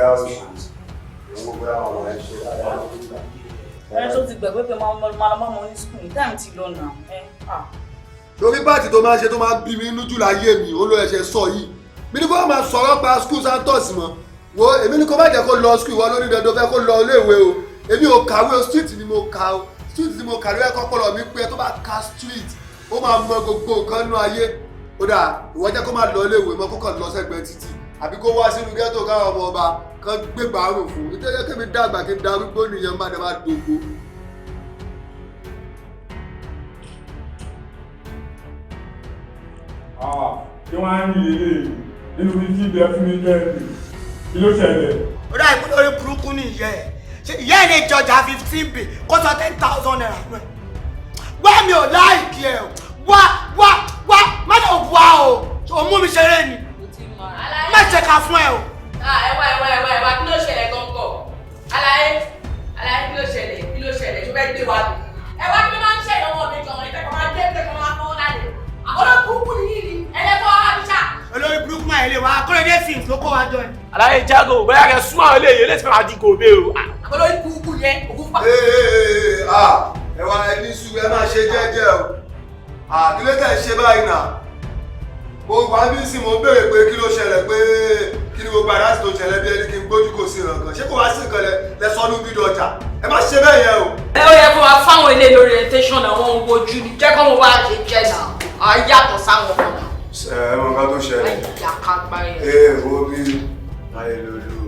bóyá ó ṣe ìwọ̀n bóyá ọmọ ẹ̀ ṣe dáadáa ló ń gbà. Ẹni tó ti gbàgbé pé máa lọ mọ́ ní skul táìmù ti lọ nà torí báàtì tó máa ń ṣe tó máa ń bí mi nínú jù láyé mi ó ló ẹ̀ṣẹ̀ sọ yìí mi ní kó máa sọ̀rọ̀ pa skul Santos mọ́ wo èmi ní kó má jẹ́ kó lọ skul ìwọ lórí dandan fẹ́ kó lọ iléèwé o èmi ò kàwé o street ni mo kà o street ni mo kà lórí ẹ̀kọ́ pọ̀lọ̀ mi pé tó bá ka street ó máa mọ gbogbo nǹkan nínú ayé ó dà ìwọ jẹ́ kó má lọ iléèwé mọ́ kó kàn lọ sẹ́gbẹ̀ẹ́ títì àbí kó wá sínú ghetto káwọn ọmọ ọba kan gbégbá àrùn fún mi nítorí kí mi dàgbà kí n darúgbó nìyẹn má dé má dògbò. Kí wọ́n á ní ilé nínú bí tí ibẹ̀ fún mi jẹ́ ẹ̀dùn kí ló ṣẹlẹ̀. ó dà ìpínlẹ̀ orí burúkú ní ìyá ẹ̀ ṣe ìyá ẹ̀ lè jọjà 15 bè kó sọ 10,000 naira nù ẹ̀. wá mi ò láìkí ẹ̀ wá má lè wá o mú mi ṣeré ni má ṣe ká fún ẹ o. ẹwà kí ló ṣẹlẹ̀ gọ́ngọ̀ aláyé kí ló ṣẹlẹ̀ tó fẹ́ gbé wa lò. ẹwà kí ló máa ń ṣẹlẹ̀ ọmọ mi gan-an ìtẹ́kọ̀ọ́ máa dé ìtẹ́kọ̀ọ́ máa fọwọ́ láde. olórí burúkú ni yìí ni ẹlẹ́kọ̀ọ́ àbíṣà. olórí burúkú máa lè wá Kóredé films ló kó wa jọ ni. aláyé jágò bóyá kẹ súnmọ́ àwọn eléyìí eléyìí fẹ́ máa di gòbé o. olórí burúkú yẹn òkú fà. ẹwà ẹni sùn ẹ máa ṣe jẹ́jẹ́ o kí ló tẹ̀ ṣe báyìí náà gbogbo àbísí mo béèrè pé kí ló ṣẹlẹ̀ pé kí ni gbogbo àdáṣe tó ṣẹlẹ̀ bí ẹni kí n gbójú kò sí ìrànkan ṣé kò wá sí nǹkan lẹ́sọ́nù bídọ̀ ọjà ẹ má ṣe bẹ́ẹ̀ yẹn o. ẹ ó yẹ kó wa fáwọn ilé lórí orientation àwọn ohun ojú ni jẹ́ kó mo bá ṣe jẹ́ náà á yàtọ̀ sáwọn ọmọ náà. ẹ mọ nǹkan tó ṣẹlẹ̀ ìyá ká parí ẹ. wo bí ayé lòlù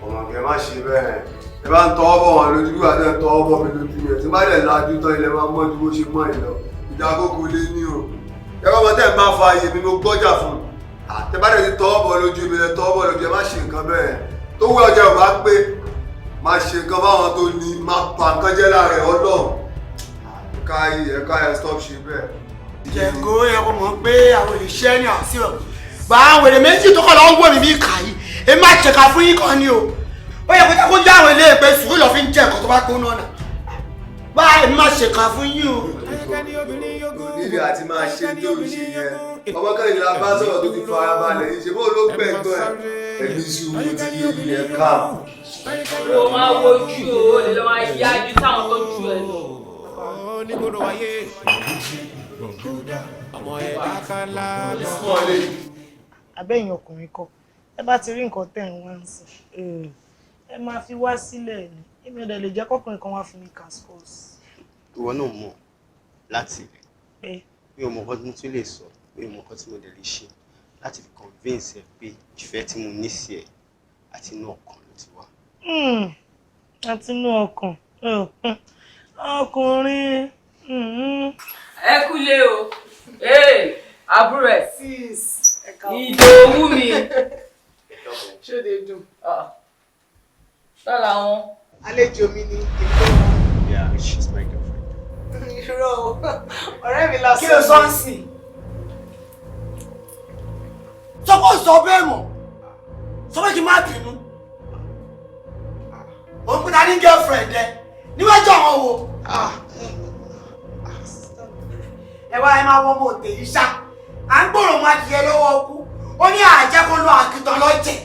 ọmọ kẹ má ṣe bẹ́ẹ̀ ẹ bá ń tọwọ́ bọ̀ wọn lójú bí wàá tẹ̀ tọwọ́ bọ̀ mi lójú yẹn tí má dẹ̀ lajú tán ilẹ̀ máa mọ́ ju bó ṣe mọ́ ìlọ ìjà àkókò lé ní o ẹ̀rọ ọmọ tẹ́ ẹ̀ máa fa ààyè mi ló gbọ́jà fún un àtẹ̀bárẹ̀ ti tọwọ́ bọ̀ lójú mi ẹ̀ tọwọ́ bọ̀ lójú ẹ̀ má ṣe nǹkan bẹ́ẹ̀ tó wú ọjà ò bá pé má ṣe nǹkan báwọn tó ní má pa nǹkan jẹ́ láàrẹ̀ ọlọ́run ẹ̀ka ẹ̀ stop ṣe bẹ́ẹ̀. jẹ̀ǹgó yẹ kó mọ̀ pé àwọn òṣìṣẹ́ ní àṣírọ̀ bá àwọn èrè méjì tó kọ́ lọ ń wò mí bí kà yìí èmi má ṣèkà fún yín kan ni o ó yẹ kó jẹ́ kó já àwọn ilé ìpè sùúrù lọ fi ń jẹ́ ẹ̀kọ́ tó bá gbóná náà bá èmi má ṣèkà fún yín o. níbi àti máa ṣe tó ń ṣe yẹn ọmọ kẹrin la bá sọ̀rọ̀ tó ti fara balẹ̀ yìí ṣe bó ló gbẹ̀gbọ́n ẹ̀ ẹ̀mí sùúrù ti yé ilẹ̀ ká. o máa wojú o lè lọ máa yájú táwọn tó ju ẹ lọ. abẹ́yìn ọkùnrin kọ ẹ bá ti rí nǹkan tẹ̀ ń wá ń sìn ẹ máa fi wá sílẹ̀ ni èmi ò dẹ̀ lè jẹ́ kọ́kùnrin kan wá fún mi cascos. ìwọ náà mọ̀ láti mi ò mọ nǹkan tí mo tún lè sọ mi ò mọ nǹkan tí mo dẹ̀ lè ṣe láti fi convince ẹ pé ìfẹ́ tí mo ní sí ẹ àti inú ọkàn ló ti wá. àti inú ọkàn ọkùnrin. ẹ kúlé o àbúrò ẹ Ìdòwú mi. ṣé o lè dùn. lọ́la wọn. àlejò mi ni Yeah, she's my girlfriend. irọ́ o ọ̀rẹ́ mi lọ sí. kí ló sọ ń sìn sọ́kò sọ bẹ́ẹ̀ mọ̀ sọ́kò kí n má bínú òun pinna ní girlfriend ẹ níwájú àwọn wo. ẹ wá ẹ máa wọ́n mọ̀ òtẹ̀ yìí ṣá à ń gbòòrò máa di ẹ lọ́wọ́ ọkú ó ní àjẹ́ kó lọ àkìtàn lọ́jẹ̀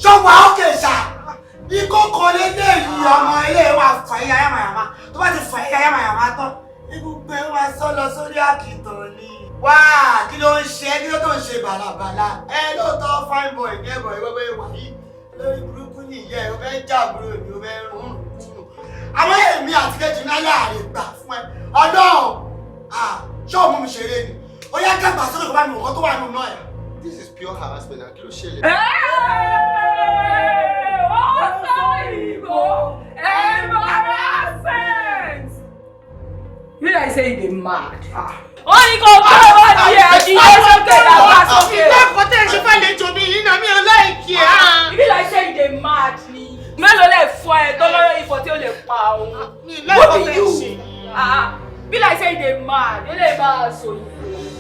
ṣọ́wọ́ òkè ṣá ìkókò lédè yìí ọmọ ilé wa fà ẹ̀yà yamayama tó bá ti fà ẹ̀yà yamayama tán ibùgbé wa sọ lọ sórí àkìtàn ni. wá kí ló ń ṣe kí ló tó ń ṣe bàlàbàlà ẹ lóòótọ́ fine boy gẹ́bọ̀ ìwọ́wọ́ ìwà yìí lórí burúkú nìyẹn o fẹ́ jàbúrò ni o fẹ́ rún kúrò. àwọn èmi àti kejì náà láàrin gbà fún ẹ ọdún ṣọ́ọ̀mù mi ṣeré ni ó yá kẹgbà sókè kó bá mi wọ́n tó wà nínú náà yà. This is pure harassment and kí ló ṣẹlẹ̀. Embarrassment! You like say you dey mad. Ó ní kó bá wá di ẹ̀dínyẹ sókè làbá sókè. ìgbà kan tẹ̀ ṣe fẹ́ lè jòbí yìí náà mi ò láìkí ẹ̀. You like say you dey mad ni. Mélòó lè fọ ẹ tó lọ́rọ̀ ifọ̀ tí ó lè pa òun? lẹ́kọ̀ọ́ tẹ̀ ṣe. Be like say you dey mad. Ó lè máa sọ yìí.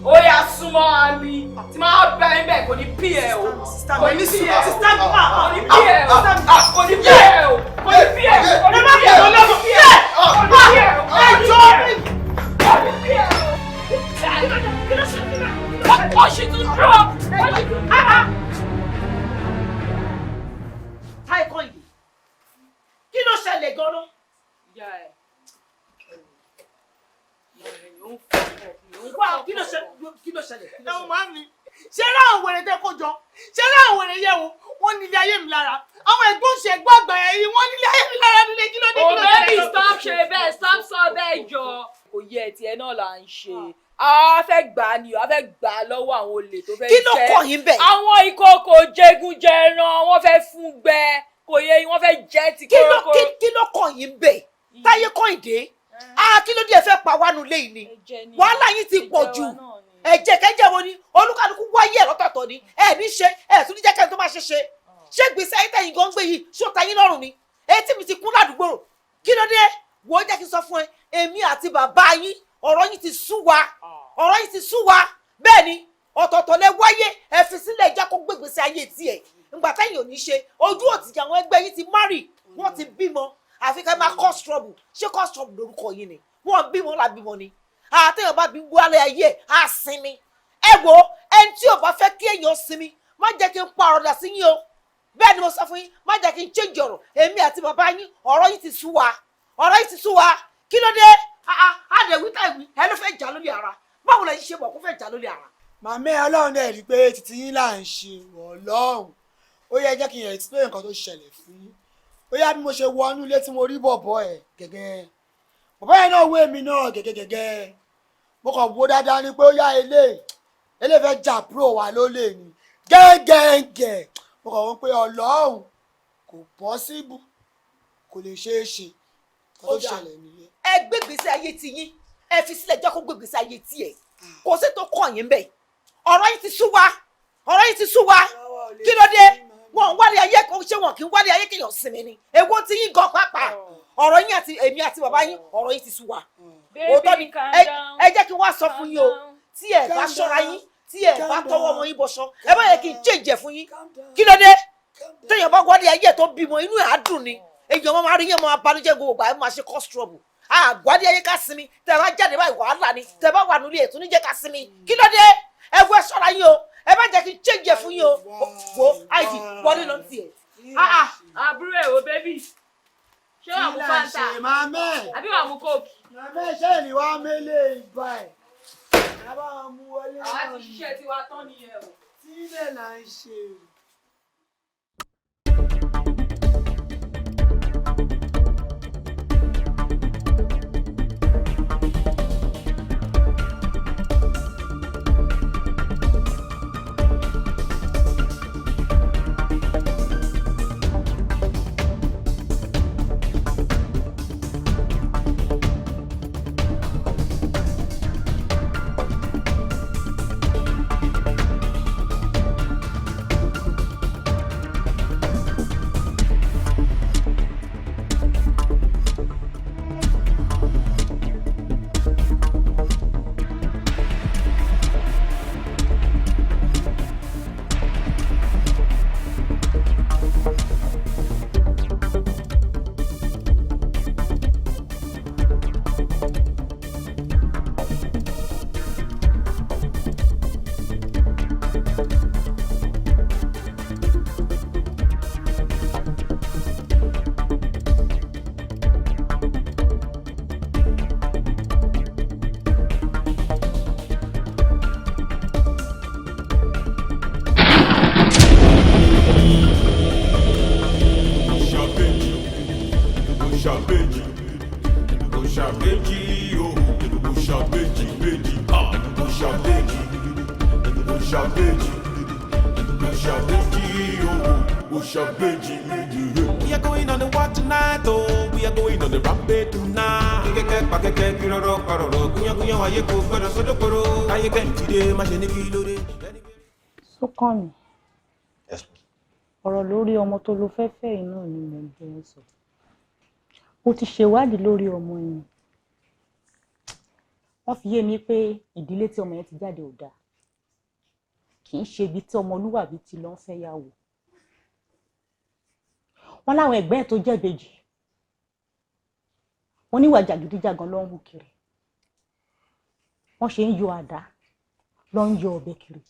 Ó yá súnmọ́ àmì tí máa bẹ ẹ bẹ́ẹ̀ kò ní pí ẹ o. Kò ní pí ẹ o. Kò ní pí ẹ o. Kò ní pí ẹ o. Kò ní pí ẹ o. Kò ní pí ẹ o. Kò ní pí ẹ o. Kò ní pí ẹ o. Kò ní pí ẹ o. What she to drop? Kọ́ìdé kí ló ṣẹlẹ̀ gan-an. ìyá ẹ̀ kí ló ṣẹlẹ̀. ẹ máa mi ṣé láwọn wèrè tẹ kó jọ ṣé láwọn wèrè yẹ wo wọn nílé ayé mi lára àwọn ẹ̀gbọ́n ṣe ẹ̀gbọ́n àgbà ẹ̀yìn wọn nílé ayé mi lára nílé kí ló dé kí ló dé. baby stop ṣe bẹ́ẹ̀ stop sọ bẹ́ẹ̀ jọ. kò yẹ tiẹ̀ náà là ń ṣe a fẹ́ gbà á ni a fẹ́ gbà á lọ́wọ́ àwọn olè tó fẹ́ jẹ́. kí ló kọ̀ yín bẹ́ẹ̀. àwọn ìkòkò jẹgúnjẹran wọ́n fẹ́ fún gbẹ kò yẹ wọ́n fẹ́ jẹ́ ti kórókó. kí ló kọ̀ yín bẹ́ẹ̀ Táyé Kọ́ìdé kí ló dé ẹ fẹ́ pa wánu léyìí ni wàhálà yín ti pọ̀ jù ẹ̀jẹ̀ kẹ́jẹ́ wo ni olúkálùkù wáyé ẹ̀rọ tọ̀tọ̀ ni ẹ̀ ní ṣe ẹ̀ tún ní jẹ́ kẹ́ni tó máa ṣe ṣé gbèsè ayé tẹ̀yìn gan gbé yìí ṣó ta yín lọ́rùn ni etí mi ti kún ládùúgbò kí ló dé wò ó jẹ́ kí n sọ fún ẹ èmi àti bàbá yín ọ̀rọ̀ yín ti sú wa bẹ́ẹ̀ ni ọ̀tọ̀ọ̀tọ̀ lẹ wáyé ẹ fi sílẹ̀ jẹ́ kó gbé gbèsè ayé tiẹ̀ ńgbà tẹ́yìn ò ní ṣe ojú òtìjà àwọn ẹgbẹ́ yín ti márì wọ́n ti bímọ àfi ká máa cause trouble ṣé cause trouble lórúkọ yín ni wọ́n bímọ la bímọ ni àtẹ̀yìn bá bí wálé ayé á sinmi ẹ wo ẹni tí ò bá fẹ́ kí èèyàn sinmi má jẹ́ kí n pa ọ̀rọ̀ dà sí yín o bẹ́ẹ̀ ni mo sọ fún yín má jẹ́ kí n change ọ̀rọ̀ èmi àti bàbá yín ọ̀rọ̀ yín ti sú wa kí ló dé àdẹ̀wí tàìwí ẹ ló fẹ́ jà lórí ara báwo la yín ṣe bọ̀ kó fẹ́ jà lórí ara. màmí ọlọ́run náà rí i pé títí yín là ń ṣe ọlọ́run ó yẹ jẹ́ kí n explain nǹkan tó ṣẹlẹ̀ fún yín ó yá bí mo ṣe wọnú ilé tí mo rí bọ̀bọ̀ ẹ̀ gẹ́gẹ́ bọ̀bọ̀ yẹn náà wé mi náà gẹ́gẹ́ mo kàn wo dáadáa ni pé ó yá ilé fẹ́ jà pro wà lólè ni gẹ́gẹ́ mo kàn wọ́n pé ọlọ́run kò possible kò lè ṣeé ṣe kó tó ṣẹlẹ̀ nìyẹn. ẹ gbé gbèsè ayé ti yín ẹ fi sílẹ̀ jẹ́ kó gbé gbèsè ayé tiẹ̀ kò sí tó kàn yín bẹ́ẹ̀ ọ̀rọ̀ yín ti sú wa kí ló dé wọn wálé ayé kò ṣe wọn kì í wálé ayé kéèyàn sinmi ni èwo ti yín gan pàápàá ọ̀rọ̀ yín àti èmi àti bàbá yín ọ̀rọ̀ yín ti sú wa òótọ́ ni ẹ jẹ́ kí n wá sọ fún yín o tí ẹ bá ṣọ́ra yín tí ẹ bá tọwọ́ ọmọ yín bọṣọ ẹ bá yẹ kí n change fún yín kí ló dé téèyàn bá wálé ayé tó bímọ inú ẹ̀ á dùn ni èèyàn máa rí yẹn máa banújẹ́ gbogbo àgbà ẹ máa ṣe cause trouble àgbàdì ayé ká sinmi tẹ bá jáde báyìí wàhálà ni tẹ bá wà nílé ètò níjẹ́ ká sinmi kí ló dé ẹ wọ ẹ ṣọ́ra yín o ẹ bá jẹ́ kí n change fún yín o wo id wọlé lọ tiẹ̀. àbúrò ẹ̀ o bébì ṣé wàá mú fanta àbí wàá mú kóòkì. màmá ṣé ni wàá mélé ìgbà ẹ̀ ẹ bá wọn mú wọlé. àwa ti ṣiṣẹ́ tiwa tán nìyẹn o. sílẹ̀ là ń ṣe. We are going on the watch tonight, oh. We are going on the rampage tonight. Súnkànmí, ọ̀rọ̀ lórí ọmọ tó ló fẹ́ fẹ́ yìí náà ni mo bẹ̀ ẹ́ sọ. Mo ti ṣèwádìí lórí ọmọ yẹn. Wọ́n fi yé mi pé ìdílé tí ọmọ yẹn ti jáde ò dáa. Kì í ṣe ibi tí ọmọlúwàbí ti lọ ń fẹ́ yàwó. Wọ́n láwọn ẹ̀gbẹ́ ẹ̀ tó jẹ́ ìbejì. Wọ́n níwà jàgídíjàgan ló ń hù kiri. Wọ́n ṣe ń yọ àdá ló ń yọ ọ̀bẹ kiri.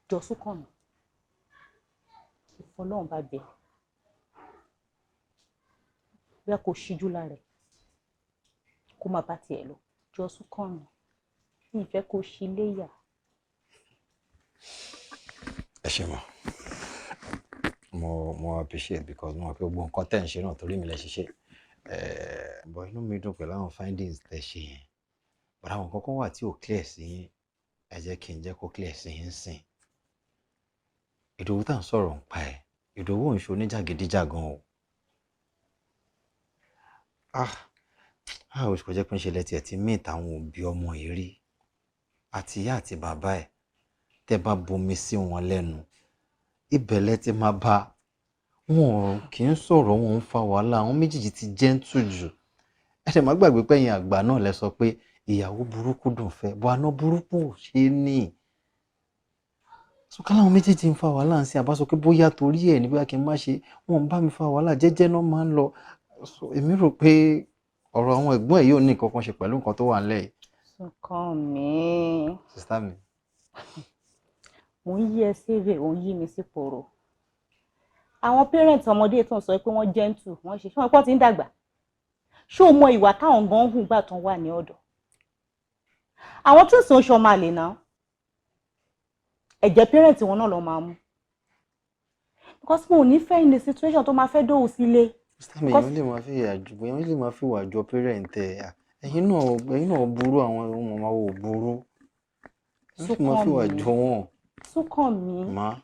Jọ Súnkànmí. fọlọ́run bá bẹ̀ bí a kò ṣíjú lára ẹ̀ kó má bá tiẹ̀ lọ jọ Súnkànmí ní ìfẹ́ kó ṣí léyà. ẹ ṣe mo appreciate because mo mọ̀ pé gbogbo nǹkan tẹ̀ ń ṣe náà torí mi lẹ ṣiṣẹ́ but inú mi dùn pẹ̀lú àwọn findings tẹ̀ ṣe yẹn but àwọn kankan wà tí ò clear sí yín ẹ jẹ́ kí n jẹ́ kó clear sí yín sìn. Ìdòwú tá à ń sọ̀rọ̀ ń pa ẹ̀ Ìdòwú ń ṣe oníjàgídíjàgan o. Oṣù kò jẹ́ pé ń ṣe lẹ́tì ẹ̀ tí meet àwọn òbí ọmọ yìí rí àti ìyá àti bàbá ẹ̀ tẹ́ bá bomi sí wọn lẹ́nu ibẹ̀ lẹ ti máa bá wọn kì í sọ̀rọ̀ wọn ń fa wàhálà àwọn méjèèjì ti gentle jù. Ẹ ṣe má gbàgbé pé ẹ̀yin àgbà náà lẹ sọ pé ìyàwó burúkú dùn fẹ́ bọ́ àná burúkú ò ṣe é ní. Sọ̀kálà àwọn méjèèjì ń fa wàhálà ń sin àbá sọ pé bóyá torí ẹ̀ ní bóyá kí n má ṣe wọn bá mi fa wàhálà jẹ́jẹ́ náà máa ń lọ. Èmi rò pé ọ̀rọ̀ àwọn ẹ̀gbọ́n ẹ̀ yóò ní nǹkan kan ṣe pẹ̀lú nǹkan tó wà nílẹ̀ yìí. Súnkànmí. Sista mi. Mo ń yí ẹ sérè ò ń yí mi sí pòrò. Àwọn parent ọmọdé tó ń sọ pé wọ́n gentle wọ́n ṣe ṣé wọ́n pọ̀ ti ń dàgbà. Ṣé o mọ ìwà táwọn gan hù gbà tán wà ní ọ̀dọ̀? Àwọn tún sì ń ṣọmọ àlè náà. Ẹ̀jẹ̀ parent wọn náà lọ máa mú. Because mo ò ní fẹ́ in the situation tó máa fẹ́ dóhùn sílé. Sista mi èèyàn lè máa fi èèyàn lè máa fi wà jọ parent ẹ̀ ẹ̀yin náà burú àwọn ọmọ máa wò burú. Súnkànmí máa fi wà jọ wọn. Súnkànmí. Má.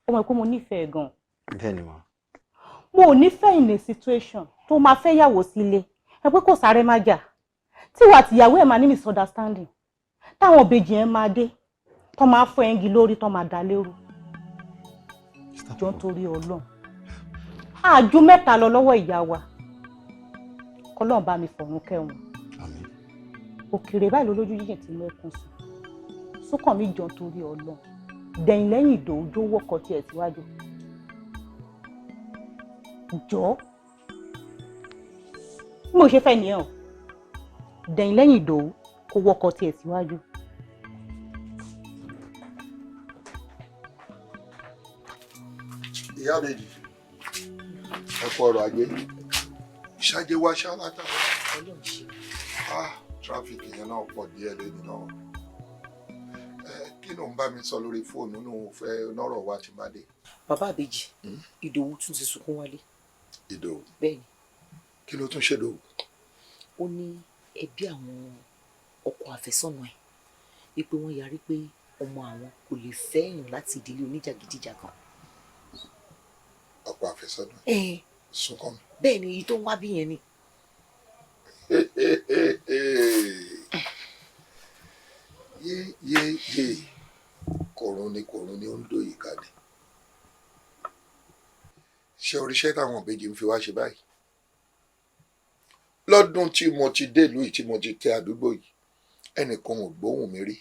Ó mọ̀ pé mo nífẹ̀ẹ́ gan. Bẹ́ẹ̀ ni mà. Mo ò nífẹ̀ẹ́ in a situation tó máa fẹ́ yàwó sílé ẹ pé kò sáré má jà tí wà tìyàwó ẹ̀ máa ní misunderstanding táwọn òbejì ẹ̀ máa dé tó máa fọ́ ẹ̀ǹgì lórí tó máa dá lérú. Jọ ń torí Ọlọ́run àjù mẹ́ta lọ lọ́wọ́ ìyá wa kọ́lọ́run bá mi fọ̀run kẹ́wọn. Àmín. Òkèrè báyìí ló lójú jíjìn tí mo ẹkún sùn. Súnkànmí jọ ń torí Ọlọ́run dẹ̀yìn lẹ́yìn Ìdòwú tó wọ́kọ̀ tiẹ̀ síwájú. Jọ bí mo ṣe fẹ́ nìyẹn o dẹ̀yìn lẹ́yìn Ìdòwú kó wọ́kọ̀ tiẹ̀ síwájú. Ìyá méjì ẹ kú ọrọ̀ ajé ṣáájú wá ṣáláta tráfíkì yẹn náà pọ̀ díẹ̀ lẹ́nu náà kí ló ń bá mi sọ lórí fóònù ní òun fẹ́ lọ́rọ̀ wa ti bá dé. Bàbá àbèjì Ìdòwú tún ti sunkún wálé. Ìdòwú bẹ́ẹ̀ni. Kí ló tún ṣe Ìdòwú? Ó ní ẹbí àwọn ọkọ àfẹ́sọ́nà ẹ̀ wípé wọ́n yarí pé ọmọ àwọn kò lè fẹ́yàn láti ìdílé oníjàgídíjàgan. Ọkọ àfẹ́sọ́nà Súnkànmí. Bẹ́ẹ̀ni èyí tó ń wá bí yẹn ni. Yé kòrún ni ó ń dòyìí kalẹ̀. Ṣé oríṣẹ́ táwọn òbejì ń fi wá ṣe báyìí? Lọ́dún tí mo ti délùú yìí tí mo ti tẹ àdúgbò yìí ẹnìkan ò gbóhùn mi rí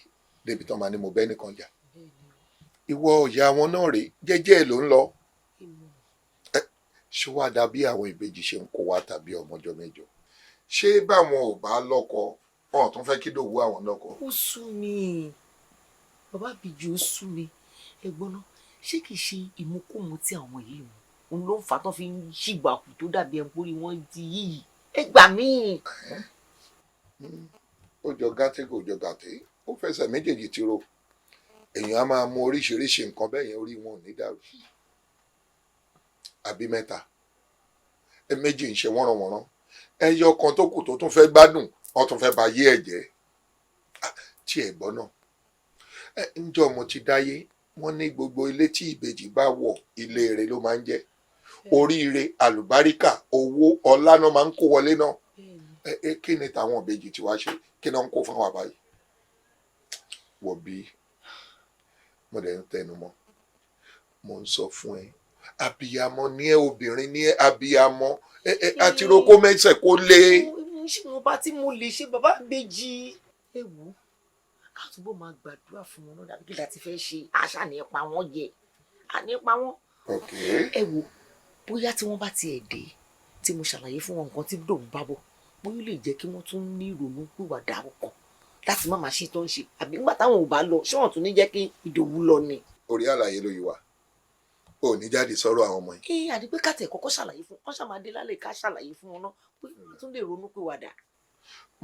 débi tán máa ní mo bẹ́ nìkan jà. Ìwọ ọ̀yà wọn náà rèé jẹ́jẹ́ ẹ̀ ló ń lọ. Ṣé wàá dàbí àwọn ìbejì ṣe ń kó wa tàbí ọmọjọ́ mẹ́jọ? Ṣé báwọn ò bá lọ́kọ wọn tún fẹ́ kí Ìdòwú àwọn lọ́kọ? Ó sú mi bàbá àbèjì ó sú mi ẹ̀gbọ́n náà ṣé kìí ṣe ìmúkùmù tí àwọn yìí mú òun ló ń fà tó fi ń ṣìgbàkù tó dàbí ẹ̀ ń pórí wọn di yìí ẹ gbà mí. Ó jọ gàtẹ́ kò jọ gàtẹ́ ó fẹsẹ̀ méjèèjì ti ro èèyàn á máa mú oríṣiríṣi nǹkan bẹ́ẹ̀ yẹn orí wọn ò ní dàrú. Àbí mẹ́ta méjì ń ṣe wọ́nranwọ̀nran ẹyọ kan tó kù tó tún fẹ́ gbádùn wọ́n tún fẹ́ ba yé ẹ̀ jẹ́. Tí ẹ̀ gbọ́ náà ńjọ́ mo ti dáyé wọ́n ní gbogbo ilé tí ìbejì bá wọ̀ ilé rẹ̀ ló máa ń jẹ́ oríire àlùbáríkà owó ọlá náà máa ń kó wọlé náà. Kí ni tàwọn ìbejì tí wàá ṣe kí náà ń kó fún wa báyìí? Wọ̀ bí mo dẹ̀ ń tẹnu mọ́ mo ń sọ fún ẹ abiyamọ ní ẹ obìnrin ní ẹ abiyamọ àti roko mẹsẹ kó lé. ṣé mo bá tí mo lè ṣe bàbá àbèjì ẹ wò ká túbọ̀ máa gbàdúrà fún wọn náà dàbí kí láti fẹ́ ṣe àṣà nípa wọn yẹ ànípa wọn. ẹ wò bóyá tí wọ́n bá tiẹ̀ dé tí mo ṣàlàyé fún wọn nǹkan tí Ìdòwú bá bọ̀ bóyá lè jẹ́ kí wọ́n tún ní ìrònú pìwàdà ọkàn láti má máa ṣe tó ń ṣe àbí nígbà táwọn ò bá lọ ṣé wọ́n tún ní jẹ́ kí Ìdòwú lọ ni. Orí àlàyé ló yí wa ò ní jáde sọ̀rọ̀ àwọn ọmọ yìí. àdìpé kàtẹ́ kọ́kọ́ ṣàlàyé fún wọn ṣàmàdé lálẹ́ ká ṣàlàyé fún wọn náà pé wọ́n tún lè ronú pé wàdà.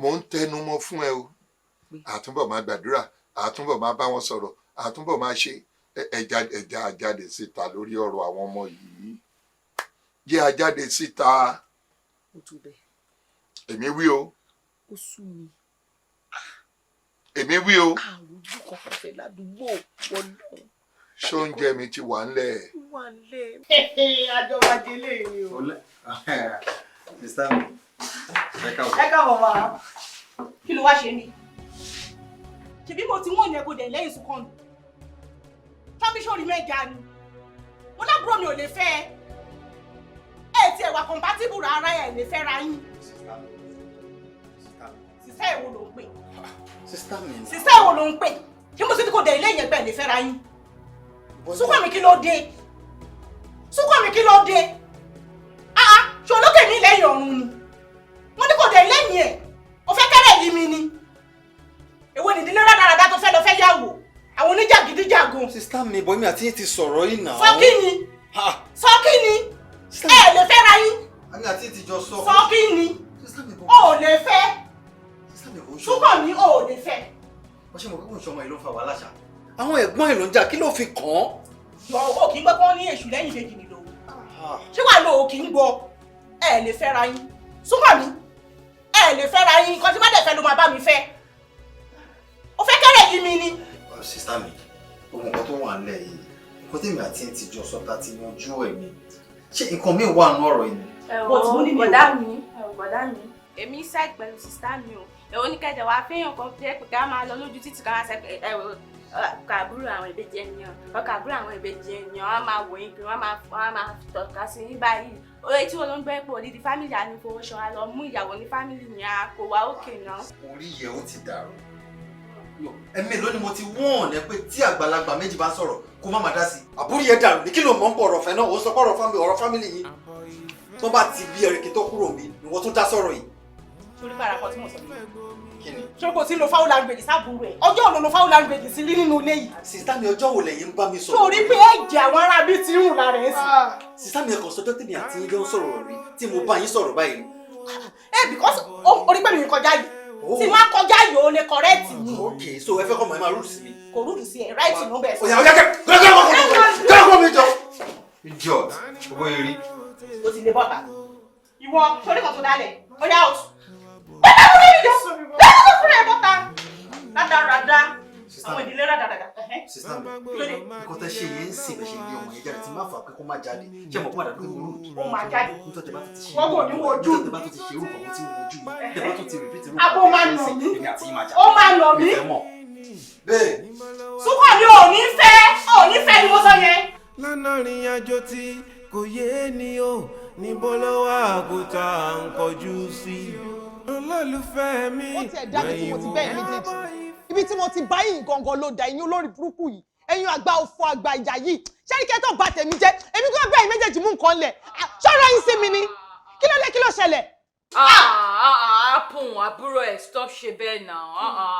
mo ń tẹnu mọ́ fún ẹ o àtúbọ̀ máa gbàdúrà àtúbọ̀ máa bá wọn sọ̀rọ̀ àtúbọ̀ máa ṣe ẹja àjáde síta lórí ọ̀rọ̀ àwọn ọmọ yìí jẹ́ àjáde síta. ó tún bẹ́ẹ̀. èmi wí o. ó sú mi. èmi wí o. àrùjù kan fẹ́ ládùúgbò wọlé. ṣóúnjẹ mi ti wà ńlẹ̀. wà ńlẹ̀. àjọwájẹ lè rí o. Mr. mi ẹ káàbọ̀ wá. kí ló wá ṣe mí. ṣebí mo ti wọ́n yẹn kó dẹ̀ lẹ́yìn sùkọ́nù. tọ́bíṣọ́rì mẹ́ga ni. mo lábúrò mi ò lè fẹ́ ẹ ti ẹ̀wà compatible rárá ẹ̀ lè fẹ́ ra yín. sísá èwo ló ń pè. sísá èwo ló ń pè. kí mo sì ti kó dẹ̀ ilé yẹn pẹ̀ lè fẹ́ ra yín. súnkọ̀ mi kí ló dé. súnkọ̀ mi kí ló dé. ṣe olókè mi lẹ́yìn ọ̀run ni. mo ní kó dẹ̀ lẹ́yìn ẹ̀ o fẹ́ kẹ́rẹ̀ yí mi ni. èwo nìdílé rádaràdá tó fẹ́ lọ fẹ́ yàwó àwọn oníjàgídíjàgan. sista mi bọ́ mi àti yín ti sọ̀rọ̀ yìí náà. sọ kí ni sọ kí ni ẹ lè fẹ́ ra yín. àmì àti yín ti jọ sọ. sọ kí ni o ò lè fẹ́ súnkọ̀ mi o ò lè fẹ́. wọ́n ṣe mọ̀ pé kò ń ṣọmọ ìlú ń fa wàhálà ṣá. àwọn ẹ̀gbọ́n ìlú ń jà kí ló fi kàn án. yọ owó kì í gbọ́ pé wọ́n ní èṣù lẹ́yìn ìbejì nìlò. ṣé wàá lo òkì ń gbọ́ ẹ lè fẹ́ ra yín súnkọ̀ mi ẹ lè fẹ́ ra yín nǹkan tí má dẹ̀ fẹ́ ló máa bá mi fẹ́. o fẹ́ kẹ́rẹ̀ yí mi ni. sista mi gbogbo nǹkan tó wà nílẹ̀ yìí nǹkan tèmi àti ẹ̀ ti jọ sọ ta ti yanjú ẹ̀ ni ṣé nǹkan mi wà nínú ọ̀rọ̀ yìí. bọ̀dá mi èmi ṣáì pẹ̀lú sista mi o èwo ní kẹ̀dẹ̀ wá fẹ́yàn kan fẹ́ pé ká máa lọ lójú títì ká máa ṣe kàbúrò àwọn ìbejì ènìyàn kàbúrò àwọn ìbejì ènìyàn wọ́n máa wò yín kiri wọ́n máa tọ́ka sí yín báyìí oye tí wọn ló ń gbẹ́ pé odidi fámìlì ànífowóṣọ a lọ mú ìyàwó ní fámìlì yẹn a kò wá òkè náà. orí yẹ ó ti dàrú ẹ̀mí lónìí mo ti wọ́n ẹ̀ pé tí àgbàlagbà méjì bá sọ̀rọ̀ kó má má dá sí. àbúrò yẹn dàrú ní kí ló mọ̀ ń pọ̀ ọ̀rọ̀ fẹ́ náà ó sọ pé ọ̀rọ̀ fámìlì yìí tó bá ti bí ẹ̀rìkì tó kúrò mi ni wọ́n tún dá sọ̀rọ̀ yìí. torí bára kan tí mo sọ nìyẹn. kí ni. ṣé kò sí lo foul language sábúrò ẹ̀ ọjọ́ òun lo foul language sí rí nínú ilé yìí. sista mi ọjọ́ wo lẹ́yìn ń bá mi sọ̀rọ̀. torí pé ẹ̀jẹ̀ àwọn ará bíi ti rùn lára ẹ̀ sí. sista mi ẹ̀kọ́ sọjọ́ tèmi àti yín jọ ń sọ̀rọ̀ rí tí mo bá yín sọ̀rọ̀ báyìí. because orí pé mi kọjá yìí tí máa kọjá yìí ó lè correct mi. ok so ẹ fẹ́ kọ́ mọ̀ ẹ máa rúùsì mi. kò rúùsì sí ẹ right ló bẹ̀ sọ. òyà kẹ́kọ̀ọ́ mi jọ. idiot owó eré. o ti lè bọ́ta ìwọ torí kan tó dálẹ̀ ó yá out. bẹ́ẹ̀ ló ní ìjọ bẹ́ẹ̀ ló fún ẹ bọ́ta rádaràdá àwọn ìdílé rádaràdá. sista mi nǹkan tẹ́ ṣe yẹn ń sìn bẹ́ẹ̀ ṣe ní ọmọ yẹn jáde tí má fà pé kó má jáde ṣé mo kó àdàdo ìwúrò. ó máa jáde nítorí tẹ́ bá tún ti ṣe wọ́n kò ní wojú. tẹ́ bá tún ti ṣe irú kan tí mo wojú yìí tẹ́ bá tún ti repeat irú abo máa nà mí èmi àti yín máa jà. ó máa nà mí. bẹ́ẹ̀. súnkọ̀ mi ò ní fẹ́ ni mo sọ yẹn. lọ́nà ìrìn àjò tí kò yé ni o níbo ló wà àgùntàn ń kọjú sí olólùfẹ́ mi. ó tiẹ̀ dá mi tí mo ti bẹ́ẹ̀ méjèèjì ibi tí mo ti bá yìí gangan ló da ẹ̀yin olórí burúkú yìí ẹ̀yin àgbà òfò àgbà ìjà yìí ṣẹ́ríkẹ́ tó bá tèmi jẹ́ èmi kò bẹ́ẹ̀ méjèèjì mú nǹkan lẹ̀ ṣọ́ra yín sí mi ni kí ló dé kí ló ṣẹlẹ̀. apun àbúrò ẹ̀ stop ṣe bẹ́ẹ̀ náà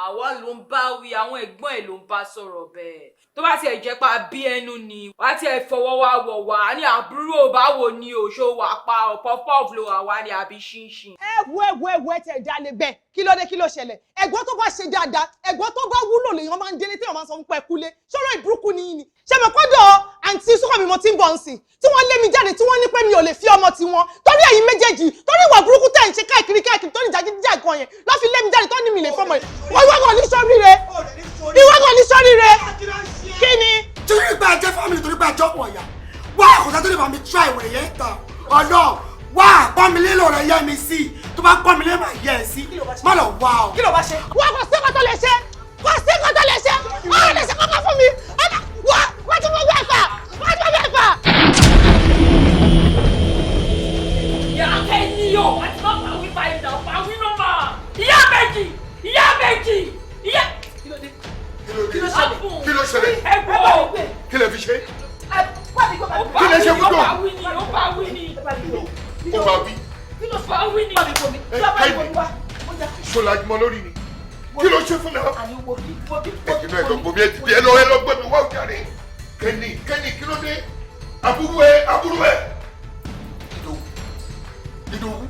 àwa ló ń bá wí àwọn ẹ̀gbọ́n ẹ̀ ló ń bá sọ̀rọ̀ bẹ́ẹ̀ tó bá tiẹ̀ jẹ́ pa bí ẹnu ni wá tiẹ̀ fọwọ́ wá wọ̀ wá ní àbúrò báwo ni òṣò wà pa pọ́pọ́ọ̀fù ló wà wá ní àbí ṣínṣìn. ẹ tẹ̀ dá lé bẹ́ẹ̀ kí ló dé kí ló ṣẹlẹ̀ ẹ̀gbọ́n tó bá ṣe dáadáa ẹ̀gbọ́n tó bá wúlò lèèyàn máa ń délé téèyàn máa sọ fún pẹ́ kúlé ṣọ́rọ̀ ìburúkú ni yín ni ṣe mọ̀ kọ́dọ̀ àǹtí Súnkànmí mo ti ń bọ̀ ń sìn tí wọ́n lé mi jáde tí wọ́n ní pé mi ò lè fi ọmọ tiwọn torí ẹ̀yin méjèèjì torí ìwà burúkú tẹ̀ ń ṣe káàkiri tó ní jàgídíjà kan yẹn lọ́ fi lé mi jáde tó ní mi lè fọmọ yẹn ìwọ kò ní sọ́ríire kí ni. torí pé ajẹ́ family torí pé ajẹ́ ọ̀pọ̀ ọ̀yà wá àkọ́tà tó lè bá mi try ìwé yẹn tán ọ̀nà wá pọ́nmilé lọ́rọ̀ yẹ mi sí tó bá pọ́nmilé máa yẹ ẹ sí má lọ wá o. kí ló bá ṣe. wọ́n kò sí nǹkan tó lè ṣe kò sí nǹkan tó lè ṣe ọ̀rọ̀ lè ṣe kọ́kọ́ fún mi wọ́n ti mú bẹ́ẹ̀ fà wọ́n ti mú bẹ́ẹ̀ fà. ìyá kẹ́yìn o wọ́n ti máa wí báyìí náà fà wí nọ́mà ìyá méjì kí ló ṣẹlẹ̀ kí lè fi ṣe kí lè ṣe fún tó ó bá wí ni ṣọlájúmọ́ lórí ni kí ló ṣe fún náà ẹ̀jẹ̀ náà ẹ̀dọ̀ gbòmí ẹ̀ ti di ẹ lọ gbẹ̀mí wá òjàre kẹ́ni kí ló dé àbúrò ẹ. Ìdòwú.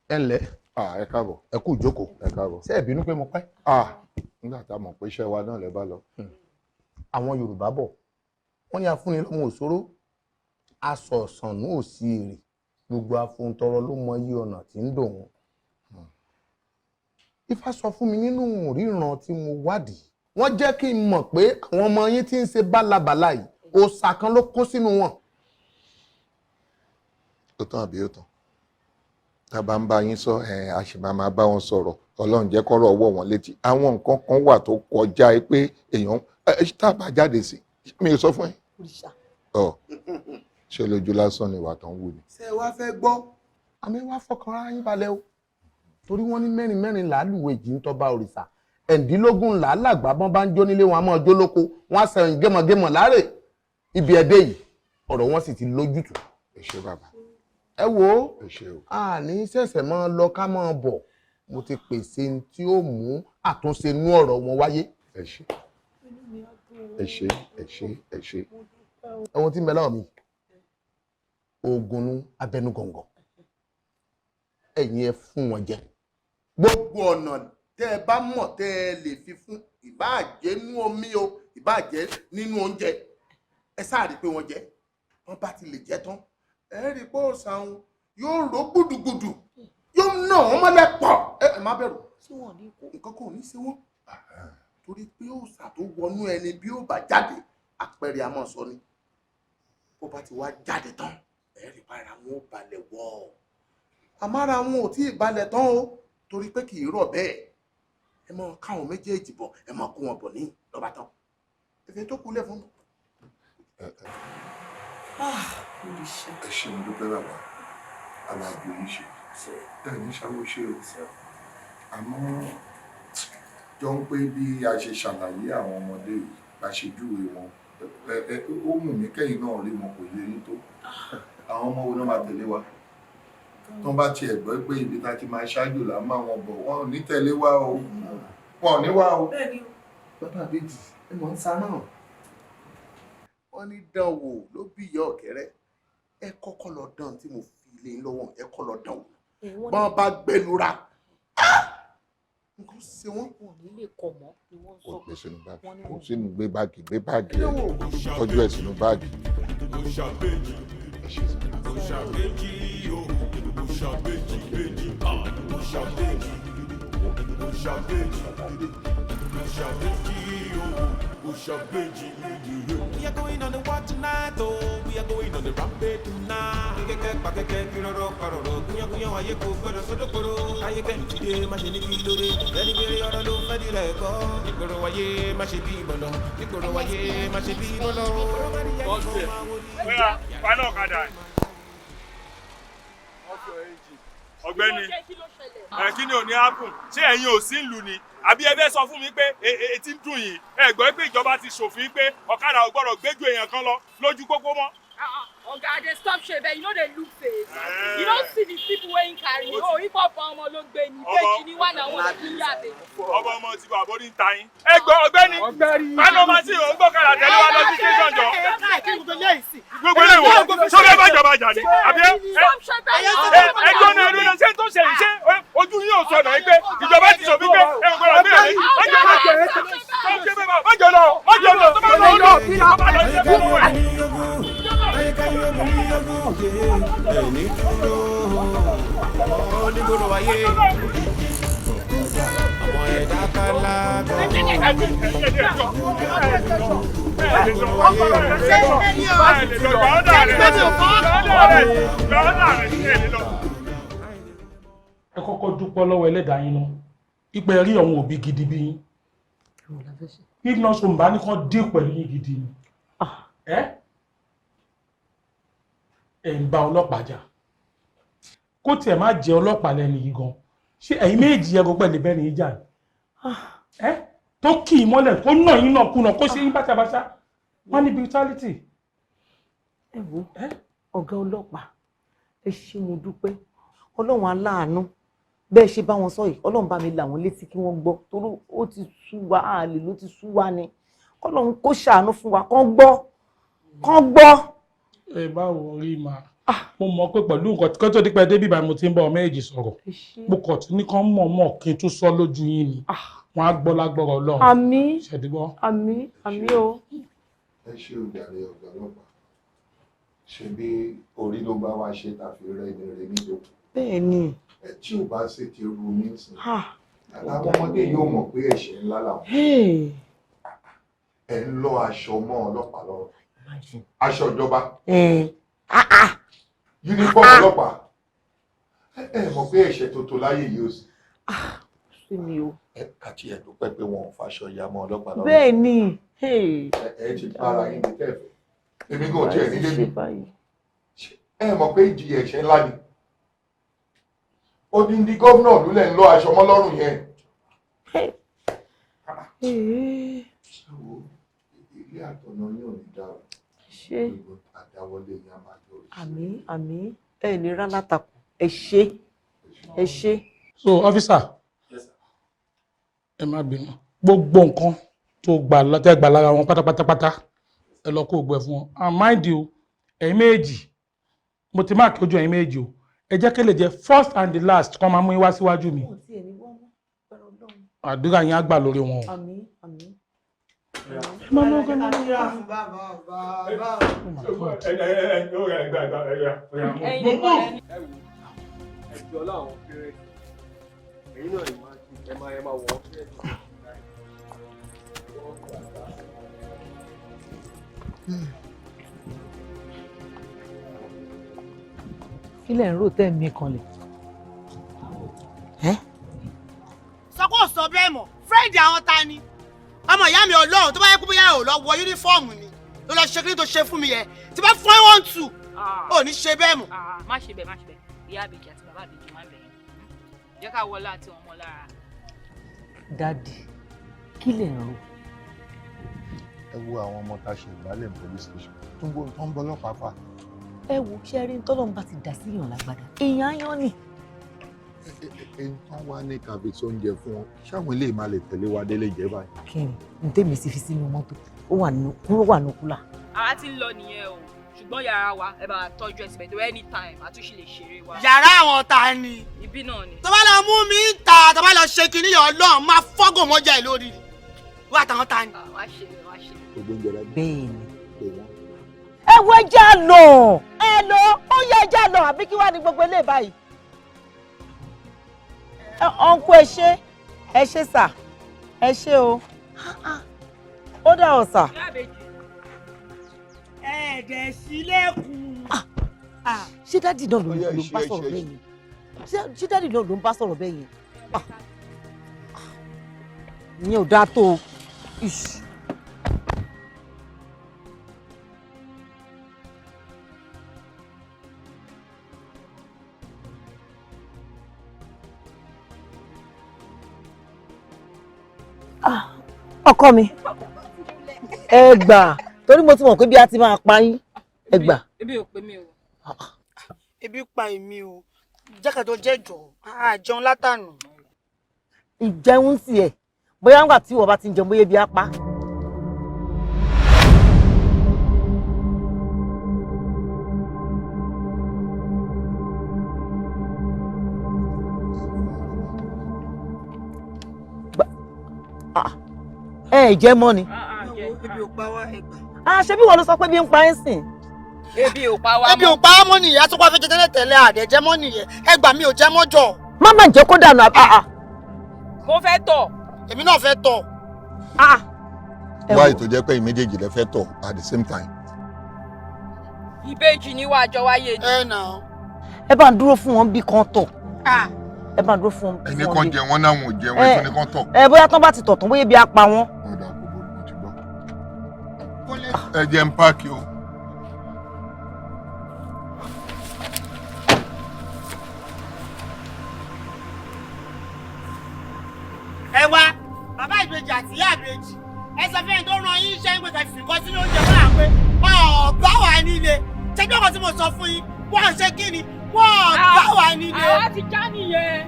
ẹ ǹlẹ́. Ẹ káàbọ̀. Ẹ kú ìjókòó. Ẹ káàbọ̀. Ṣé ẹ bínú pé mo pẹ́? Nígbà tá a mọ̀ pé iṣẹ́ wa náà lẹ bá lọ. Àwọn Yorùbá bọ̀ wọ́n ní afúnni lọ́mọ òṣòro aṣọ ọ̀sánú òsì èrè gbogbo afúntọrọ ló mọ iye ọ̀nà tí ń dùn wọn. Ifá sọ fún mi nínú ríran tí mo wádìí wọ́n jẹ́ kí n mọ̀ pé àwọn ọmọ yín tí ń ṣe bálabàla yìí òòṣà kan ló kó sínú wọn. Ó tán àbí ó tán tá a bá ń bá yín sọ a sì máa bá wọn sọ̀rọ̀ Ọlọ́run jẹ́ kọ́rọ̀ ọwọ́ wọn létí àwọn nǹkan kan wà tó kọjá pé èèyàn tá a bá jáde sí mi ò sọ fún ẹ. Ṣé lójú lásán ni ìwà tó ń wù ni. Ṣé wàá fẹ́ gbọ́ àmì wàá fọkàn ara yín balẹ̀ o torí wọ́n ní mẹ́rin làálùwẹ̀ jì ń tọ́ba òrìṣà ẹ̀ǹdínlógún làálàgbà bọ́n bá ń jó nílé wọn a máa jó lóko wọn á sẹ́yìn gémọ̀gémọ̀ láre ibi ẹ̀dẹ́ yìí ọ̀rọ̀ wọn sì ti lójútùú. Ẹ ṣé bàbá. Ẹ wo àní ṣẹ̀ṣẹ̀ máa lọ ká máa bọ̀ mo ti pèsè tí ó mú àtúnṣe inú ọ̀rọ̀ wọn wáyé. Ẹ ṣé ẹ ṣé. Ẹ̀wọ̀n tí ń bẹ lọ́wọ́ mi oògùn abẹnugọ̀ngọ̀ ẹ̀yin ẹ fún wọn jẹ gbogbo ọ̀nà tẹ́ ẹ bá mọ̀ tẹ́ ẹ lè fi fún ìbáàjẹ́ nínú omi o ìbáàjẹ́ nínú oúnjẹ ẹ sáàrí pé wọ́n jẹ wọ́n bá ti lè jẹ tán ẹ rí i pé òòsàn òun yóò ró gbùdùgbùdù yóò nà wọ́n mọ́lẹ̀ pọ̀ ẹ má bẹ̀rù nǹkan kò ní sí wọn torí pé òòsàn tó wọnú ẹni bí ó bá jáde àpẹẹrẹ àmọ́ sọ ni bó bá ti wá jáde tán ẹ rí i pé ara wọn ò balẹ̀ wọ̀ àmọ́ ara wọn ò tí ì balẹ̀ tán o torí pé kì í rọ̀ bẹ́ẹ̀ ẹ mọ káwọn méjèèjì bọ̀ ẹ mọ kó wọn bọ̀ ní lọ́ba tán ẹ̀fẹ̀ tó kúlẹ̀ fún mi. Ẹ ṣé mo dúpẹ́ bàbá aláàbò yìí ṣe ẹ ní ṣàwọ́ ṣe o àmọ́ jọ ń pé bí a ṣe ṣàlàyé àwọn ọmọdé yìí bá ṣe júwe wọn ó mú mi kẹ́yìn náà rí wọn kò yé yín tó àwọn ọmọ wo náà máa tẹ̀lé wa tó bá tiẹ̀ gbọ́ pé ibi tá a ti máa ṣáájú là máa wọn bọ̀ wọn ò ní tẹ̀lé wa o wọn ò ní wá o. bàbá àbèjì ẹ mọ̀ ń sa náà wọ́n ní dánwò ló bí ìyá ọ̀kẹ́rẹ́ ẹ kọ́kọ́ lọ dán tí mo fi lé lọ́wọ́ ẹ kọ́ lọ dánwò bọ́n bá gbẹlura nǹkan ṣe wọ́n. wọn ò ní lè kọ̀ mọ́ ni wọ́n sọ. Kò gbé sínú báàgì kò sínú gbé báàgì ẹ tọ́jú ẹ sínú báàgì. We are going on the walk tonight, oh. We are going on the rampage tonight. Ọ̀gbẹ́ni kí ni ò ní happen ṣé ẹ̀yin ò sí ìlú ni àbí ẹ fẹ́ sọ fún mi pé etí ń dùn yìí ẹ gbọ́ pé ìjọba ti ṣòfin pé ọ̀kadà ò gbọ́dọ̀ gbé ju èèyàn kan lọ lójú pópó mọ́. Oga, dey stop shebe, you no dey look face. You don't see the people wey him carry. Oh, hip hop ọmọ ló gbé ni, péjì ni wà náà wọn lè fi yàtọ̀. Ọmọ ti bàbá orí ń ta yín. Ẹ gbọ́ ọ̀gbẹ́ni, pálọ̀ máa ti ò ń gbọ́kàrà tẹ̀lé wa lọ sí station jọ. Gbogbo ilé ìwò, ṣé bẹ́ẹ̀ bá jọba jà ní? Àbí ẹ gbọ́n náà lóyún ṣé tó ṣe yìí ṣé ojú yín ò sọ̀nà ẹ pé ìjọba ti ṣòfin pé ẹ ò gbọ́dọ̀ bẹ́ẹ̀ rí. Má jọ lọ, tó bá lọ lọ, tó bá lọ ṣe fún ẹ. Onígboro ayé àwọn ẹ̀dá kálá ẹ kọ́kọ́ dúpọ́ lọ́wọ́ ẹlẹ́dàá yín náà ìpẹ́ rí àwọn òbí gidi bí yín if not so mbà ní kan dé pẹ̀lú yín gidi ni ẹ̀ ń bá ọlọ́pàá jà kó tiẹ̀ má jẹ́ ọlọ́pàá lẹ́nu yìí gan ṣé ẹ̀yin méjì yẹ gbọ́ pẹ̀lú bẹ́ẹ̀ ni ìjà ni tó kì í mọ́lẹ̀ kó nà yín náà kùnà kó ṣe yín báṣabáṣá wọ́n ní brutality. ẹ wo ọ̀gá ọlọ́pàá ẹ ṣé mo dúpẹ́ ọlọ́run aláàánú bẹ́ẹ̀ ṣe bá wọn sọ yìí ọlọ́run bá mi là wọ́n létí kí wọ́n gbọ́ torí ó ti sú wa àlè ló ti sú wa ni kọ́lọ́run kó ṣàánú fún wa kán gbọ́ kán gbọ́. ẹ báwo rí ma mo mọ̀ pé pẹ̀lú nǹkan kí tó dípẹ́ débí báyìí mo ti ń bá ọmọ èjì sọ̀rọ̀ mo kàn tún ní kán mọ̀ kí n tún sọ lójú yín ni wọ́n á gbọ́ lágbọ́rọ̀ Ọlọ́run. àmín ṣẹ̀dígbọ́. àmín àmín o. ẹ ṣe òjàre ọ̀gá ọlọ́pàá ṣe bí orí ló bá wá ṣe tàfi rẹ ní rẹ níjòkó. bẹ́ẹ̀ ni. ẹ tí ò bá sì ti ru mí sí àwọn ọmọdé yóò mọ̀ pé ẹ̀ṣẹ̀ ńlá làwọn. ẹ ń lọ aṣọ mọ́ ọlọ́pàá lọ́rùn aṣọ ìjọba yúnífọ́ọ̀mù ọlọ́pàá ẹ mọ̀ pé ẹ̀ṣẹ̀ tó tó láyé yìí ó sì. sí mi o. àti ẹ̀ dúpẹ́ pé wọn ò faṣọ ìyá mọ́ ọlọ́pàá lọ́rùn. bẹ́ẹ̀ ni. ẹ ti para yín ní tẹ́ẹ̀fẹ́ èmi kò tiẹ̀ nílé mi ẹ mọ̀ pé ìjìyà ẹ̀ṣẹ̀ ńlá ni odindi gómìnà ló lẹ̀ ń lọ aṣọ mọ́ lọ́rùn yẹn. ilé àtọ̀nà yóò ní dára ṣé àdáwọlé yẹn a máa yọrí. àmín àmín ẹ ní rán látakò ẹ ṣé ẹ ṣé. so officer ẹ má bínú gbogbo nǹkan tó gbà lọ́tẹ́ lára wọn pátápátá ẹ lọ kó gbẹ fún wọn and mind you ẹ̀yin méjì mo ti máàkì ojú ẹ̀yin méjì o ẹ jẹ́ kí lè jẹ́ first and the last kọ́ máa mú yín wá síwájú mi àdúrà yín á gbà lórí wọn o. àmín àmín. kílẹ̀ ń rò tẹ́ mi kanlẹ̀. sọ pé ò sọ bẹ́ẹ̀ mọ̀ fúrẹ́ǹdì àwọn ta ni ọmọ ìyá mi Ọlọ́run tó bá yẹ kó bóyá ò lọ wọ yúnífọ́ọ̀mù ni ló lọ ṣe kí ni tó ṣe fún mi yẹn tí bá fún ẹ wọ́n tù ò ní ṣe bẹ́ẹ̀ mọ̀. má ṣe bẹ́ẹ̀ má ṣe bẹ́ẹ̀ ìyá àbèjì àti bàbá àbèjì má bẹ̀rẹ̀ jẹ́ ká wọlé àti ọmọ lára. dádì kí lè ń rò. ẹ wo àwọn ọmọ tá a ṣe ìgbálẹ̀ police station tó ń bọ́ ọlọ́pàá fà. ẹ wo ṣe rí tọ́lọ́mù bá ti dà sí èèyàn lágbádá èèyàn á yán ni. ẹni tán wá ní kàbí tó ń jẹ fún wọn ṣáwọn ilé máa lè tẹ̀lé wa délé jẹ́ báyìí. kí ni tèmi sì fi sínú mọ́tò ó wà nínú kúlà. àwa ti ń lọ nìyẹn o ṣùgbọ́n yàrá wa ẹ bá tọ́jú ẹ̀ síbẹ̀ tó anytime àtúnṣe lè ṣeré wa. yàrá àwọn ta ni. ibi náà ni. tó bá lọ mú mi ta tó bá lọ ṣe kinní yọ Ọlọ́run máa fọ́gò mọ́jà ẹ̀ lórí wà táwọn ta ni. wá ṣe wá ṣe. gbogbo ń jẹrẹ bẹ́ẹ̀ ni. ẹ wo ẹja lọ ó yẹ ẹja lọ àbí kí wàá ní gbogbo ilé báyìí. ọ̀nkú ẹ ṣé sà ẹ ṣé o ó dà ọ̀ sà. ẹ̀ẹ́dẹ̀ sílẹ̀kùn. ṣé dádì náà ló ń bá sọ̀rọ̀ bẹ́ẹ̀ yẹn ṣé dádì náà ló ń bá sọ̀rọ̀ bẹ́ẹ̀ yẹn ìyẹn ò dáa tó o. ọkọ mi ẹ gbà torí mo ti mọ̀ pé bí a ti máa pa yín ẹ gbà. ebi ò pé mi o. ebi pa èmi o jẹ́kẹ̀tọ́ jẹ́jọ́ àjẹun látànù. ìjẹun sí ẹ bóyá ńgbà tí ìwọ bá ti ń jẹun bóyá ebi á pa. ẹ jẹ mọ́ ni. ebi ò pa wá ẹgbà. ṣé bí wọn ló sọ pé bí ń pa ẹ́ sìn. ebi ò pa wá mọ́. ebi ò pa wá mọ́ nìyẹn a tún pa fẹ́jẹ́ tẹ́lẹ̀ tẹ́lẹ̀ àdẹ̀ jẹ́ mọ́ nìyẹn ẹgbà mi ò jẹ́ mọ́ jọ. má má jẹ́ kó dànù àbí. mo fẹ́ tọ̀. èmi náà fẹ́ tọ̀. wáyé tó jẹ́ pé méjèèjì lẹ fẹ́ tọ̀ at the same time. ìbejì ni wàá jọ wáyé ni. ẹ nà. ẹ bá ń dúró fún wọn bí kan tọ̀. ẹ bá ń dúró fún wọn bí ẹnì kan jẹ wọn náà wọn ò jẹ wọn ìtúni kan tọ̀. ẹ bóyá tán bá ti tọ̀ tán bóyá bí a pa wọn. ẹ jẹ́ ń páàkì o. ẹ wá bàbá ìbejì àti ìyá ìbejì ẹ sọ fẹ́ni tó ràn yín iṣẹ́ ìgbésẹ̀ fìkọ́ sínú oúnjẹ fún wa pé ọ̀bá wà nílé ṣẹ́jọ́ kan tí mo sọ fún yín wọ́n ṣe kí ni wọ́n bá wà nílé. àwa ti já nìyẹn.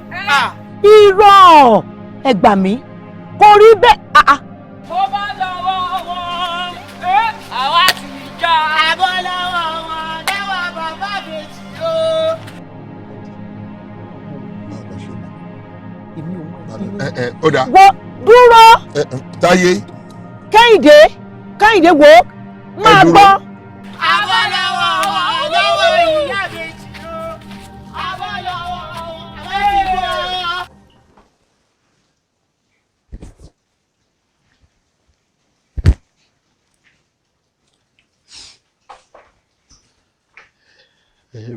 irọ́ ẹ gbà mí kò rí bẹ́ẹ̀. ó bá lọ́wọ́ wọn àwa ti já ìyá. àbọ̀ lọ́wọ́ wọn lọ́wọ́ bàbá méjì o. ó dáa. dúró. Táyé. Kẹ́hìndé wo máa gbọ́. àbọ̀ lọ́wọ́ wọn lọ́wọ́ ìyá méjì o. àbọ̀ lọ́wọ́ wọn méjì o.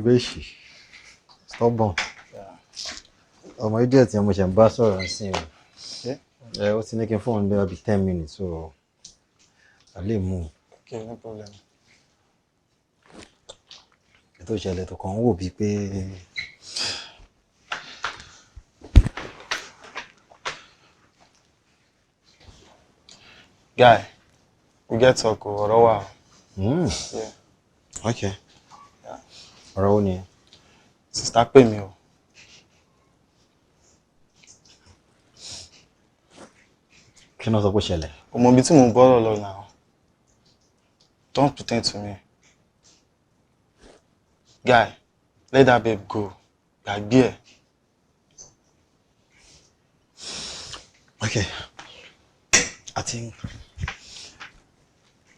Rẹ́ṣì, stubborn. Ọmọ idiot tí mo ṣe ń bá sọ̀rọ̀ sí o. Ó ti ní kí n fóun bí i 10 minutes, so I lè mú. Okay, no problem. Ètò ìṣẹ̀lẹ̀ tó kàn ń wò bíi pé Guy, we get talk ọ̀rọ̀ wa. Yeah. Okay. Ọ̀rọ̀ wo ni? Sister pè mí o. Kí ló sọ pé ṣẹlẹ̀? Ọmọ ibi tí mo ń bọ́rọ̀ lọ now. Don't pretend to me. Guy, let that babe go. Gbàgbé ẹ̀. Okay. I think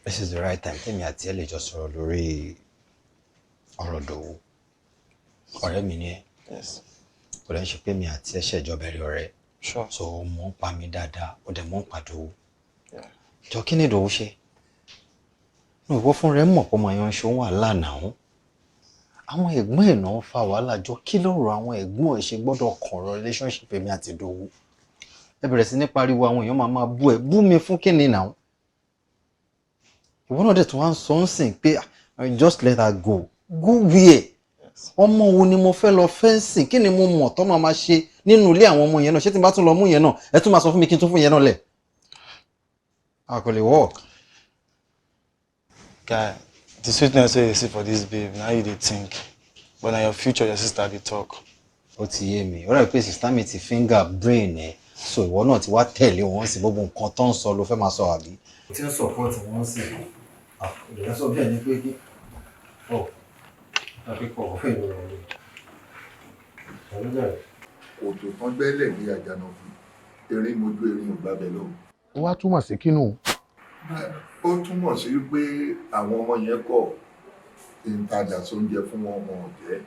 this is the right time. Tèmi àti ẹ lè jọ sọ̀rọ̀ lórí ọ̀rọ̀ Dòwú. Ọ̀rẹ́ mi ni ẹ́. Yes. Kò lè ṣe pé mi àti ẹ ṣẹ̀jọ bẹ̀rẹ̀ ọ̀rẹ́. Sure. So ó mọ̀ ń pa mi dáadáa, ó dẹ̀ mọ̀ ń pa Dòwú. Jọ kí ni Dòwú ṣe? No, ìwọ fún rẹ mọ̀ pé ọmọ yẹn ń ṣe wàhálà náà. Àwọn ẹ̀gbọ́n ẹ̀ náà ń fa wàhálà jọ kí lọ́rọ̀ àwọn ẹ̀gbọ́n ẹ̀ ṣe gbọ́dọ̀ kọ̀rọ̀ relationship mi àti Dòwú. Ẹ bẹ̀rẹ̀ sí ní pariwo àwọn èèyàn máa bú ẹ, bú mi fún kíni náà. Ìwọ náà dẹ̀ tún wá ń sọ ń sìn pé just let her go. Go where? Ọmọ wo ni mo fẹ́ lọ fẹ́ǹsìn? Kí ni mo mọ̀ tọ́ máa ṣe nínú ilé àwọn ọmọ yẹn náà? Ṣé tí n bá tún lọ mú yẹn náà, ẹ tún máa sọ fún mi kí n tún fún yẹn náà lẹ̀? A kò lè work. Guy, the sweetness wey you see for this babe, now you dey think. But na your future, your sister dey talk. Ó ti yé mi. Ó rà pé sister mi ti finger brain ẹ̀. So ìwọ náà ti wá tẹ̀lé wọn sí gbogbo nǹkan tó ń sọ ló fẹ́ máa sọ àbí? Ó ti ń support wọn sí. Ìdílé sọ bẹ́ẹ̀ ni pé kí. Tàbí kọ̀ ọ̀fẹ́ ìlú rẹ̀. Òtò kan gbẹ́lẹ̀ ní àjànà fún erin mojú erin ò gbábẹ́ lọ. Ó wá túmọ̀ sí kínú. Ó túmọ̀ sí pé àwọn ọmọ yẹn kọ̀ ìtajà sóúnjẹ fún wọn wọn ò jẹ́.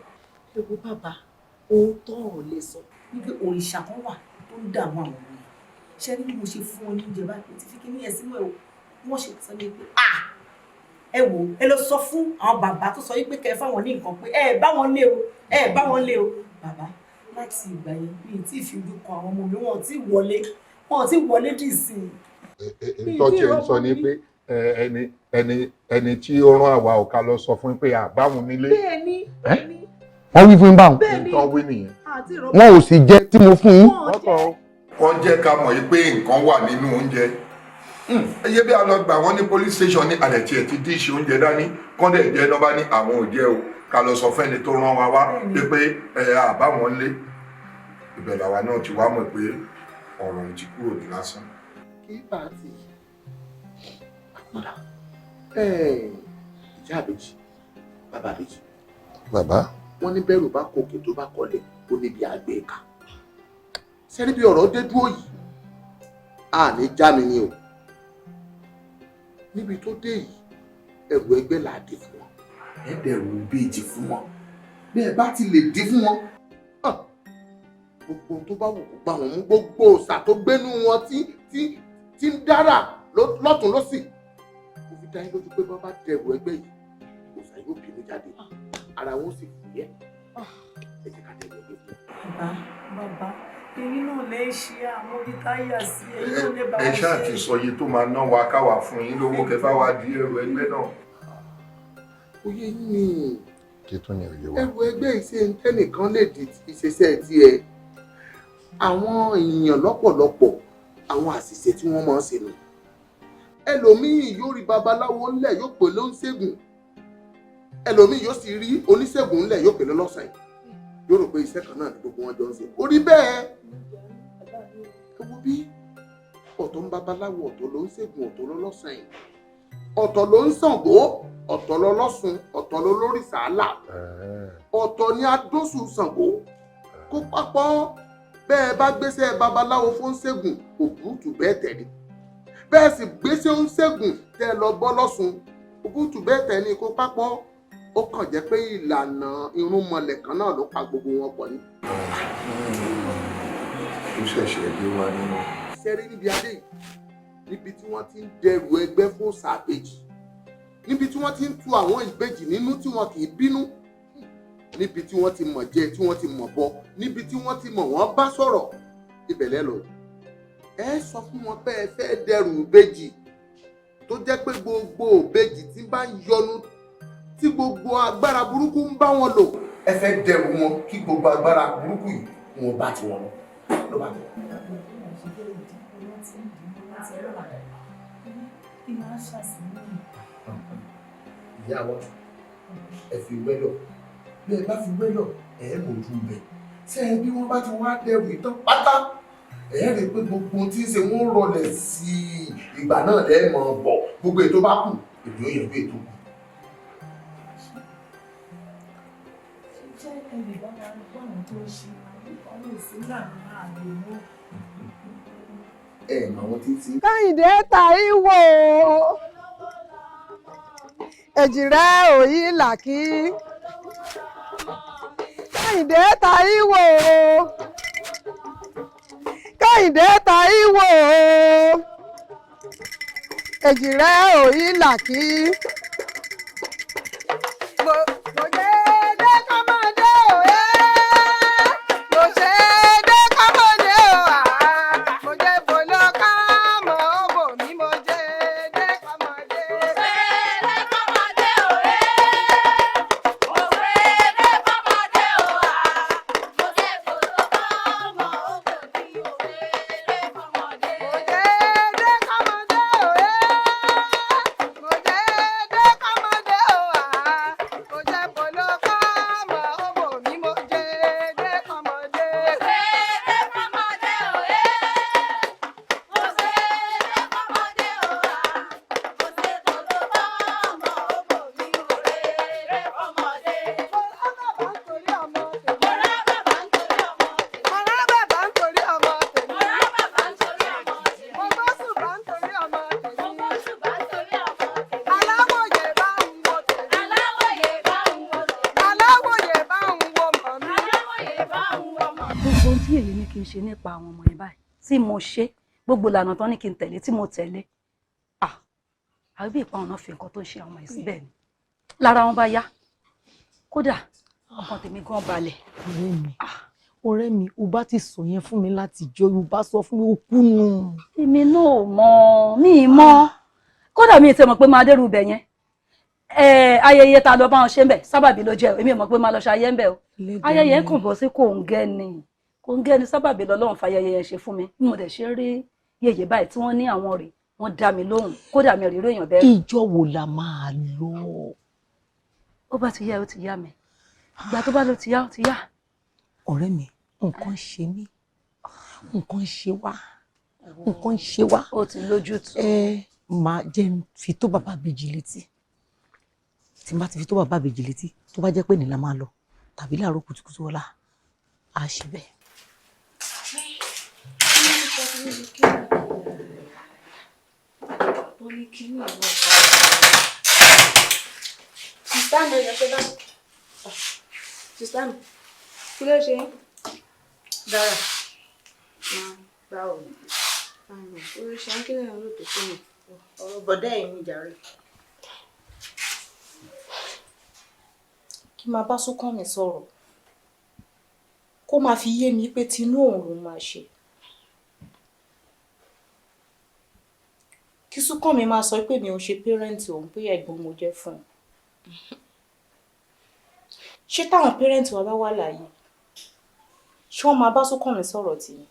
Ewu bàbá, òótọ́ ọ̀rọ̀ lè sọ wípé òrìṣà kan wà tó ń dààmú àwọn ọmọ yẹn. Ṣé ní mo ṣe fún ọ ní oúnjẹ báyìí tí fi kíní ẹ̀ sínú ẹ̀ wọ́n ṣe sọ ní pé ẹ wò ẹ lọ sọ fún àwọn bàbá tó sọ wípé kẹ fáwọn ní nǹkan pé ẹ bá wọn lé o ẹ bá wọn lé o. Bàbá láti ìgbà yẹn mi tí fi ojú kan àwọn ọmọ mi wọn ò tí wọlé dì sí i. Ìtọ́jú ẹ̀ ń sọ ní pé ẹni tí ó rán àwa ọ̀ka lọ sọ fún pé àbáwọn nílé. Bẹ́ẹ̀ni. Wọ́n wí fún yín báwọn. Nǹkan wí nìyẹn. Wọ́n ò sì jẹ tí mo fún yín. Wọ́n jẹ́ ká mọ̀ pé nǹkan wà nínú oúnjẹ. Ẹyẹ bí a lọ gbà wọ́n ní police station ní àdẹ̀tí ẹ̀ ti díṣì oúnjẹ dání kọ́ndẹ̀ jẹ́ náà bá ní àwọn òjẹ́ o ká lọ sọ fẹ́ni tó rán wa wá pé àbáwọn lé. Ibẹ̀ làwa náà ti wá mọ̀ pé ọ̀rọ̀ ti kúrò ní lásán. Kí bá a ti àkúrà ìyá àbèjì bàbá àbèjì. Bàbá. Wọ́n ní bẹ́rù bá kòkè tó bá kọlẹ̀ ó níbi àgbẹ̀ ká. Sẹ́ni bí ọ̀rọ̀ dé dúró yìí a ní já mi ni o. Níbi tó dé yìí ẹrù ẹgbẹ́ là á dé fún wọn. Ẹ dẹ̀rù ìbejì fún wọn. Bí ẹ bá ti lè dé fún wọn. Gbogbo tó bá wù kó gbà wọ́n mú gbogbo òòṣà tó gbénú wọn tí ń dára lọ́tún lọ́sì. Mo fi dá yín lójú pé bá bá dẹrù ẹgbẹ́ yìí òòṣà yóò bínú jáde. Ara wọn sì fúyẹ́. Ẹ jẹ́ ká dẹrù ẹgbẹ́ fún wọn. Bàbá èyí náà lè ṣe àwọn orí táyà sí èyí náà lè bá wọn ṣe. Ẹ ṣáà ti sọ iye tó máa ná wa káwa fún yín lówó kẹfà wá di ẹrù ẹgbẹ́ náà. Oyè yín ni kí tún ní òye wa. ẹrù ẹgbẹ́ ìṣe tẹ́nìkan lè di ìṣeṣẹ́ tiẹ̀. Àwọn èèyàn lọ́pọ̀lọpọ̀ àwọn àṣìṣe tí wọ́n máa ń ṣe nù. Ẹlòmíì yóò rí babaláwo ńlẹ̀ yóò pè ló ń ṣègùn. Ẹlòmíì yóò sì rí oníṣègùn ńlẹ̀ yóò pè ló lọ́sàn-án. Yóò rò pé iṣẹ́ kan náà ni gbogbo wọn jọ ń ṣe. Orí bẹ́ẹ̀ ẹ wo bí ọ̀tọ̀ ń babaláwo ọ̀tọ̀ ló ń ṣègùn ọ̀tọ̀ ló lọ́sàn-án. ọ̀tọ̀ ló ń Ṣàngó ọ̀tọ̀ lọ lọ́sùn ọ̀tọ̀ ló lórí sàálà ọ̀tọ̀ ni adóṣù Ṣàngó kó pápọ́ bẹ́ẹ̀ bá gbéṣẹ́ babaláwo fún ṣègùn òkútù bẹ́ẹ̀ tẹ̀lé bẹ́ẹ̀ sì gbéṣẹ́ ń ṣègùn tẹ́ lọ bọ́ lọ́sùn òkútù bẹ́ẹ̀ tẹ̀lé kó pápọ́ ó kàn jẹ́ pé ìlànà irúnmọlẹ̀ kan náà ló pa gbogbo wọn pọ̀ ní. ó ṣẹ̀ṣẹ̀ dé wá nínú. sẹ́rí níbi adé yìí níbi tí wọ́n ti ń dẹrù ẹgbẹ́ fún sàbèjì níbi tí wọ́n ti ń tu àwọn ìbejì nínú tí wọn kì í bínú níbi tí wọ́n ti mọ̀ jẹ tí wọ́n ti mọ̀ bọ níbi tí wọ́n ti mọ̀ wọ́n bá sọ̀rọ̀ ibẹ̀lẹ́ lọ. ẹ sọ fún wọn pé ẹ fẹ́ dẹrù ìbejì tó jẹ́ pé gbogbo ìbejì tí bá ń yọnu tí gbogbo agbára burúkú ń bá wọn lò ẹ fẹ́ dẹrù wọn kí gbogbo agbára burúkú yìí wọn bá ti wọn lọ bá ti wọn. ìyá wa ẹ fi wẹ́lọ̀ bí ẹ bá fi wẹ́lọ̀ ẹ mojú bẹ̀ ṣé ẹ bí wọ́n bá ti wá dẹrù ìtàn pátá ẹ rí i pé gbogbo tí ń ṣe wọ́n rọlẹ̀ sí ìgbà náà lẹ́ẹ̀ mọ̀ bọ̀ gbogbo ètò bá kù èdè ó yẹ bí ètò kù. ẹ mọ àwọn tí ń ti. Kẹ́hìndé Táíwò èjìrẹ́ òyì làkì Kẹ́hìndé Táíwò Kẹ́hìndé Táíwò èjìrẹ́ òyì làkì. ṣe nípa àwọn ọmọ yẹn báyìí tí mo ṣe gbogbo ìlànà tán ní kí n tẹ̀lé tí mo tẹ̀lé àbí ìpa ọ̀nà fi nǹkan tó ń ṣe àwọn ẹ̀sìn bẹ́ẹ̀ ni lára wọn bá yá kódà ọkàn tèmi gan balẹ̀. ọ̀rẹ́ mi o bá ti sọ yẹn fún mi láti jọ o bá sọ fún mi o kú nù. èmi náà mọ̀ mi mọ̀ kódà mi ì tẹ́ mọ̀ pé máa dẹ́rù bẹ̀ yẹn ayẹyẹ ta lọ bá wọn ṣe ń bẹ̀ sábàbí ló jẹ́ èmi ò mọ̀ pé máa lọ ṣe ayẹyẹ ń bẹ̀ o ayẹyẹ kàn bọ́ sí kòńgẹ́ ni sábàbí lọ́lọ́run fàyẹyẹ yẹn ṣe fún mi bí mo dẹ̀ ṣe rí yèyé báyìí tí wọ́n ní àwọn rè wọ́n dá mi lóhùn kódà mi ò rí èèyàn bẹ́ẹ̀. ìjọ wo la máa lọ. ó bá ti yá ó ti yá mi ìgbà tó bá lọ ti yá ó ti yá. ọ̀rẹ́ mi nǹkan ṣe mí nǹkan ṣe wá nǹkan ṣe wá. ó ti lójútùú. máa jẹ́ fi tó bàbá bèjì létí tí n bá ti fi tó bàbá bèjì létí tó bá jẹ́ pé ní la máa lọ tàbí láàárọ̀ kùtùkùtù ọ̀la á ṣe bẹ́ẹ̀. Sista mi, sista mi, kí ló ṣe? Dára. Báwo ni? Orí ṣe ń kí lẹ́yìn olóòtú fún mi. Ọ̀rọ̀ bọ̀dá ẹ̀ mi jàre. Kí máa bá Súnkànmí sọ̀rọ̀. Kó máa fi yé mi pé tinú òun ló máa ṣe. Kí Súnkànmí máa sọ pé mi ò ṣe pẹ́rẹ́ǹtì òun pé ẹ̀gbọ́n mo jẹ́ fún un. Ṣé táwọn pẹ́rẹ́ǹtì wa bá wà láàyè? Ṣé wọ́n máa bá Súnkànmí sọ̀rọ̀ tì yín?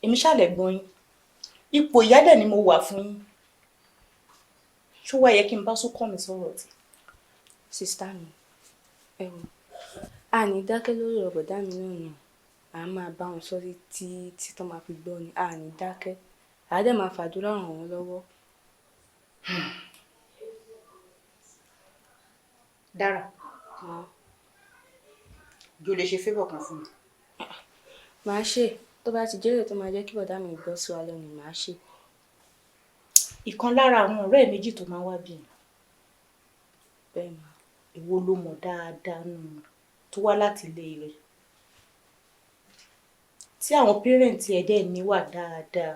Èmi ṣàlẹ̀gbọ́n yín. Ipò ìyá dẹ̀ ni mo wà fún yín. Ṣó wá yẹ kí n bá Súnkànmí sọ̀rọ̀ tì? Sista mi, ẹ wò, a ní dákẹ́ lórí ọ̀rọ̀ bọ̀dá mi náà nù. À máa bá wọn sọ tí tó máa fi gbọ́ ni. A ní dákẹ́. àádẹ́ máa fàdúrà ràn wọ́n lọ́wọ́. Dára jò lè ṣe favour kan fún mi. Màá ṣe tó bá ti jẹ́rè tó máa jẹ́ kí bọ̀dá mi gbọ́ sí wa lẹ́nu màá ṣe. Ìkan lára àwọn ọ̀rẹ́ méjì tó máa wá bí bẹ́ẹ̀ mà. Èwo ló mọ̀ dáadáa nù tó wá láti ilé rẹ̀ tí àwọn pẹ́rẹ́ǹtì ẹ̀ dẹ̀ níwà dáadáa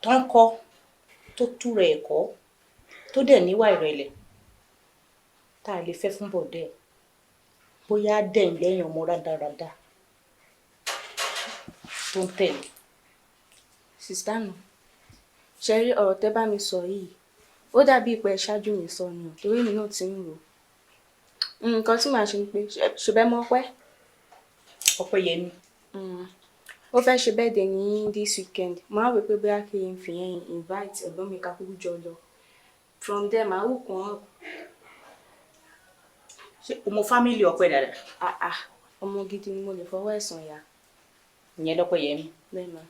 tó ń kọ́ tó túra ẹ̀kọ́ tó dẹ̀ níwà ìrẹ̀lẹ̀ tá a lè fẹ́ fún bọ̀dẹ́ bóyá dẹ̀ ń lẹ́yìn ọmọ rádaràda tó ń tẹ̀lé. Sìstá mi ṣe rí ọ̀rọ̀ tẹ́ bá mi sọ yìí ó dàbí ìpẹ́ ṣáájú mi sọ ni torí mi náà ti ń rò nǹkan tí màá ṣe ni pé ṣe bẹ́ẹ̀ mọ́ pẹ́. Ọpẹ́yẹmí. Ó fẹ́ ṣe birthday ní this weekend mo á wò pé bóyá kí n fi yẹn invite ẹ̀gbọ́n mi ká kúkú jọ lọ from there màá wò kàn. Ṣé ọmọ fámìlì Ọpẹ́ dáadáa? Ọmọ gidi ni mo lè fọwọ́ ẹ̀sán ya. Ìyẹn lọ́pẹ́yẹmí. Bẹ́ẹ̀ ma.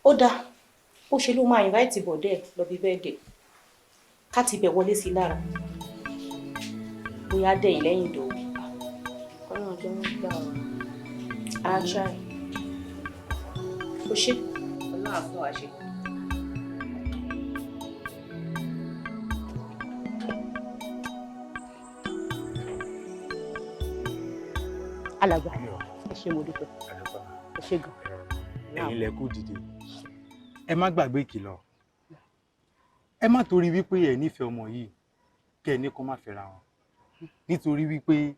Ó dáa ó ṣe ló máa invite bọ̀dẹ́ lọ bí birthday ká ti bẹ̀ wọlé sí lára bóyá dẹ̀yìn lẹ́yìn ìdòwú. Kọ́nà ọjọ́ ń gbà wá. Á try. Ó ṣe Ọlọ́run á fún wa ṣe. Alàgbà ẹ ṣé mo dúpẹ́ ẹ ṣé gan. Ẹ̀yin lẹ kú dìde ẹ má gbàgbé ìkìlọ̀ ẹ má torí wípé ẹ nífẹ̀ẹ́ ọmọ yìí kẹ́ ẹ ní kó má fẹ́ra wọn nítorí wípé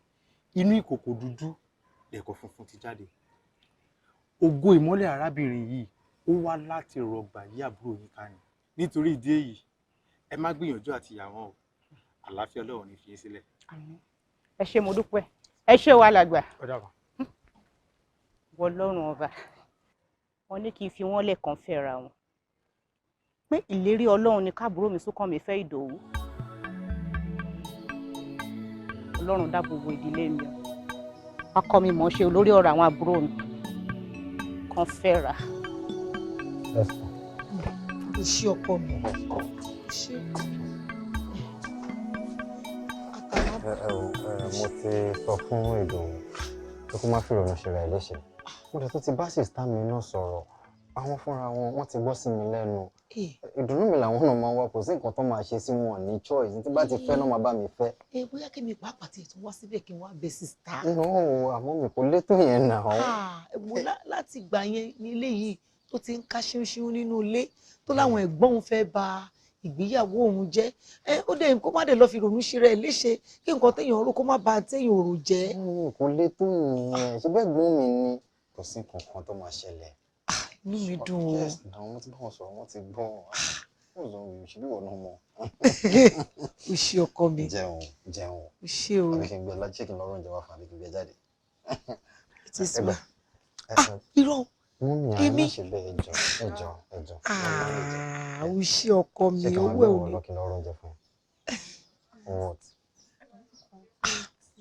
inú ìkòkò dúdú lẹ̀kọ̀ funfun ti jáde ògo ìmọ́lẹ̀ arábìnrin yìí ó wá láti rọgbà yí àbúrò yín ká ni nítorí ìdí èyí ẹ má gbìyànjú àti yà wọ́n o àlàáfíà Ọlọ́run ní fi yín sílẹ̀. Ẹ ṣé mo dúpẹ́ ẹ ṣé wa alàgbà. Ọlọ́run ọba wọn ní kí n fi wọ́n lẹ́ẹ̀kan fẹ́ra wọn pé ìlérí Ọlọ́run ni káàbúrò mi Súnkànmí fẹ́ Ìdòwú. Ọlọ́run dá gbogbo ìdílé mi ọkọ mi mọ̀ ṣe olórí ọ̀rọ̀ àwọn àbúrò mi kan fẹ́ra. Iṣẹ́ ọkọ mi ṣe. Mo ti sọ fún Ìdòwú pé kó má fi ìrònú ṣe rẹ̀ léṣe mo dẹ̀ tó ti bá sìstá mi náà sọ̀rọ̀ àwọn fúnra wọn wọ́n ti gbọ́ sí mi lẹ́nu ìdùnnú mi làwọn náà máa ń wá kò sí nǹkan tó máa ṣe sí wọn ní choice tí bá ti fẹ́ náà máa bá mi fẹ́. Bóyá kí mi pàápàá tiẹ̀ tún wá síbẹ̀ kí n wá bẹ sìstá. Àmọ́ mi kò létò yẹn náà. Láti gbà yẹn nílé yìí tó ti ń ká ṣíúnṣíún nínú ilé tó láwọn ẹ̀gbọ́n òun fẹ́ ba ìgbéyàwó òun jẹ́ ó dẹ̀ kó má dẹ̀ lọ fi ronú ṣe rẹ̀ léṣe kí nǹkan téèyàn rò kó má ba téèyàn rò jẹ́. Kò létò yẹn ṣe bẹ́ẹ̀ gbọ́n mi ni kò sí nǹkan tó máa ṣẹlẹ̀. Inú mi dùn o. Àwọn tí bá wọn sọ̀rọ̀ wọ́n ti gbọ́ wọn lọ rí ṣe bí wọn náà mọ̀. O ṣé ọkọ mi. Jẹun. O ṣé o. Àbí kí n gbé lájẹ́ kí n lọ́rọ̀ oúnjẹ wá fún àbí kí n gbé jáde. Ti sùn. Irọ́ èmi ṣe bẹ́ẹ̀ ẹjọ́. O ṣé ọkọ mi owó ẹ̀ ò ní. Kí n lọ́rọ̀ oúnjẹ fún ẹ.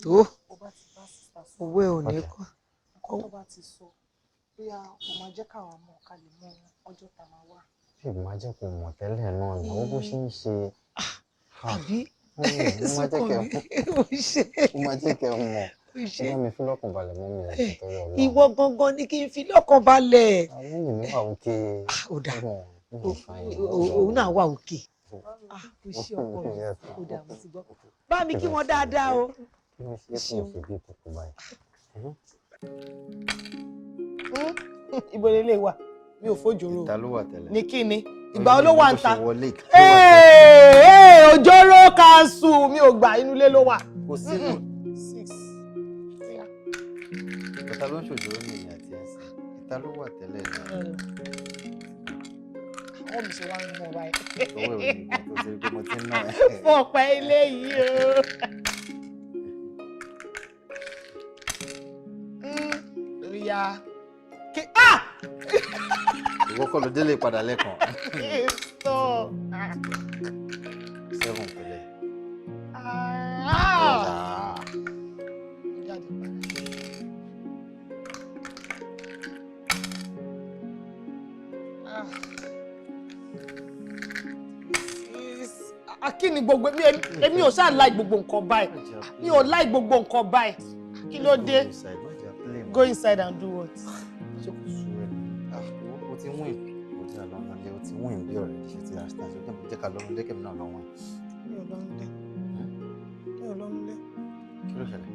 Tó owó ẹ̀ ò ní kọ́. Tó bá ti sọ bóyá o máa jẹ́ káwọn ọmọ ká lè mọ ọjọ́ tá máa wá. Ṣé máa jẹ́ kó mọ̀ tẹ́lẹ̀ náà ni ó bó ṣe ń ṣe. Àbí ó máa jẹ́ kẹ́ mọ̀ ìyá mi fi lọ́kàn balẹ̀ mọ́ mi ẹ̀ torí Ọlọ́run. Ìwọ gangan ni kí n fi lọ́kàn balẹ̀. Àwọn èèyàn mi wà òkè. Ó dà òun náà wà òkè. O ṣé ọkọ mi ó dà mo ti gbọ́. Bá mi kí wọn dáadáa o. Ibo lè wà mi ò fojoro. Ìta ló wà tẹ́lẹ̀. Ní kí ni ìgbà olówó à ń ta. Òjòrò kanṣu mi ò gbà inú ilé ló wà. Kò sínú. 6. Ìta ló ń ṣòjòrò ní ìyá àti ẹ̀sìn. Ìta ló wà tẹ́lẹ̀ náà. Àwọn mi ṣe wá ń mọ̀ báyìí. Owó ìwé ìgbà tó ṣe pé mo ti ń ná ẹ. Fọ̀pẹ́ ilé yìí o. Ríya. Ìwọ kọ́ ló délé padà lẹ́kàn. 7 pẹ̀lẹ́. kí ni gbogbo èmi ò ṣáà láì gbogbo nǹkan báyìí mi ò láì gbogbo nǹkan báyìí kí ló dé go inside and do what. o ti win o ti àlọ́mọdé o ti win bí ọ̀rẹ́ ṣe ti understand so jẹ́ ká lọ́mọdé kẹ́mi náà lọ́wọ́ ẹ̀. mi ò lọ́mọdé kí ló ṣẹlẹ̀.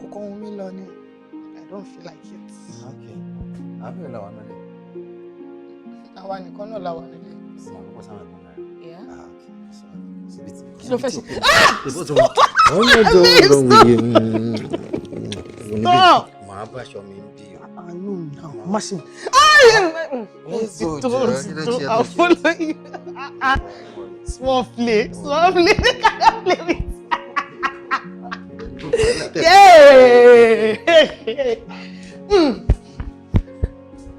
kókó ohun mi lọ ni I don't feel like it. okay àbí ò làwọn náà lè. àwa nìkan náà làwọn nílé. sọ àkókò sáwọn ẹ̀gbọ́n rẹ̀. kí ló fẹ́ ṣe. Stop! Màá bá aṣọ mi bí o. No, machine. I'll follow you. Small play. They cannot play with. Yay!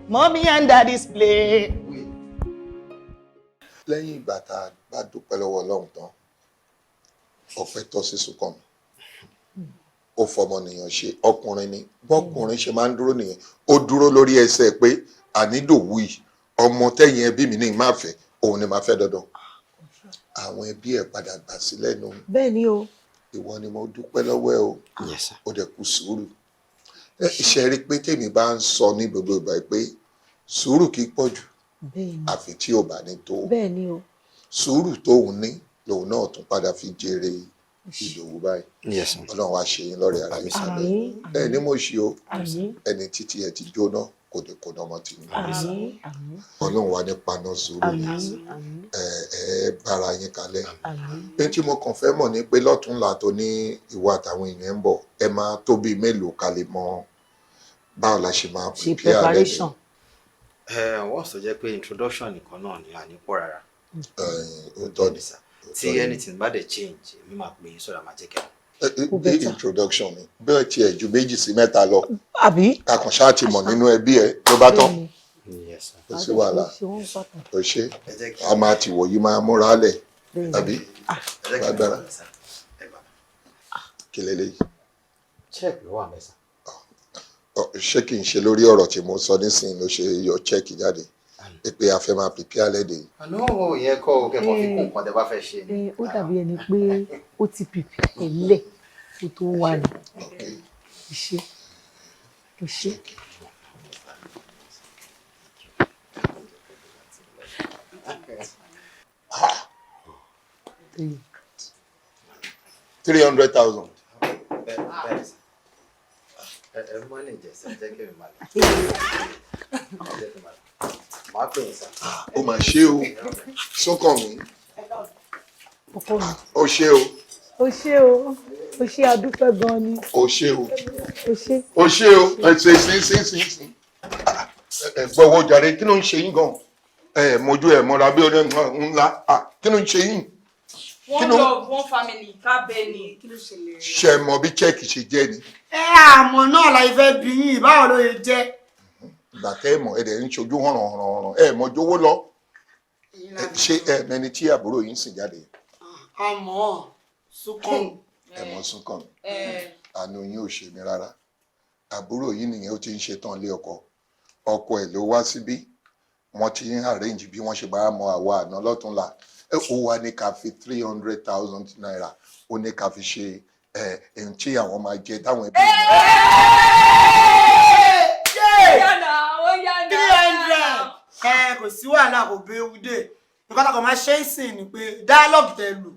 Mommy and daddy's play. Lẹ́yìn ìgbà tá a bá dúpẹ́ lọ́wọ́ Ọlọ́run tán, ọpẹ́ tọ́ sí Súnkànmí. Ó fọmọnìyàn ṣe ọkùnrin ni bọ́kùnrin ṣe máa ń dúró nìyẹn ó dúró lórí ẹsẹ̀ pé ànídòwú yìí ọmọ tẹ̀yìn ẹbí mi ní máa fẹ́ òun ni máa fẹ́ dandan àwọn ẹbí ẹ̀ padà gbà sí lẹ́nu. bẹ́ẹ̀ ni o. ìwọ ni mo dúpẹ́ lọ́wọ́ ẹ o ó dẹ̀ kú sùúrù iṣẹ́ rí pé tèmi bá ń sọ ní gbogbo ìgbà pé sùúrù kì í pọ̀ jù àfi tí ò bá ní tó bẹ́ẹ̀ ni o. sùúrù tóun ní lòun náà tún padà fi jèrè Ìdòwú báyìí Ọlọ́run wá ṣe yín lọ́rẹ̀ ara mi sábẹ́ ẹ ní mo ṣe o ẹni títí ẹ ti jóná kò ní kó nọmọ tì ní Ọlọ́run wá ní paná sùúrù ẹ bára yín kalẹ̀ pé tí mo kàn fẹ́ mọ̀ ní pé lọ́túnla tó ní ìwà àtàwọn èèyàn ń bọ̀ ẹ máa tó bíi mélòó ká lè mọ báwo la ṣe máa prepare lẹ́nu. wọ́n sọ jẹ́ pé introduction nìkan náà ni ànípọ̀ rárá. ó tọ́ ni tí anything bá dẹ̀ change mi máa pè é sọ̀rọ̀ máa jẹ́ kẹ́ bí introduction ni bí ó tiẹ̀ ju 2 sí 3 lọ àbí kakàn ṣáà ti mọ̀ nínú ẹbí ẹ ló bá tán kò sí wàhálà kò ṣe a máa ti wò yí máa múra lẹ̀ àbí lágbára kí lélẹ́yìí. check ló wà mẹ́sàn. ṣé kì í ṣe lórí ọ̀rọ̀ tí mo sọ nísìnyí ló ṣe yọ check jáde pé a fẹ́ máa prepare lẹ́dẹ̀. àná ìyẹn kọ́ o kẹ́kọ̀ọ́ fi kún nǹkan tẹ́ bá fẹ́ ṣe ni. ó dàbí ẹni pé ó ti prepare lẹ̀ kó tó wà ní. ìṣe ìṣe. $300,000. ẹ mọ́nìjẹ̀ sọ jẹ́ kí mi máa lọ. máa pè é sá. ó máa ṣe o Súnkànmí ó ṣe o. ó ṣe o ó ṣe àdúpẹ́ gan ni. ó ṣe o ó ṣe. ó ṣe o ẹ ṣe sí ẹ gbọ́wọ́ jàre kí ló ń ṣe yín gan ẹ mojú ẹ mọ́ra bí ọdẹ ńlá kí ló ń ṣe yín. one love one family ká bẹ́ẹ̀ ni kí ló ṣẹlẹ̀. ṣe mọ bí chẹ́ẹ̀kì ṣe jẹ́ ni. àmọ́ náà la ìfẹ́ bí yín báwo ló yẹ jẹ́. ìgbà tẹ́ ẹ̀ mọ̀ ẹ̀ dẹ̀ ń ṣojú hànrànhànràn ẹ̀ mọ̀ jówó lọ ṣé ẹ̀ mẹni tí àbúrò yín sì jáde. àmọ́ Súnkànmí. ẹ̀ mọ̀ Súnkànmí àánú yín ò ṣe mí rárá àbúrò yín nìyẹn ó ti ń ṣetán lé ọkọ ẹ̀ ló wá síbí wọ́n ti ń arrange bí wọ́n ṣe bá mọ àwa àná lọ́túnla ó wá ní ká fi 300,000 naira ó ní ká fi ṣe ẹ̀hún tí àwọn máa jẹ táwọn ẹbí. 300 kò sí wàhálà kò bẹ ewu dé nǹkan tó kàn máa ṣe é sìn ni pé dialogue tẹ lù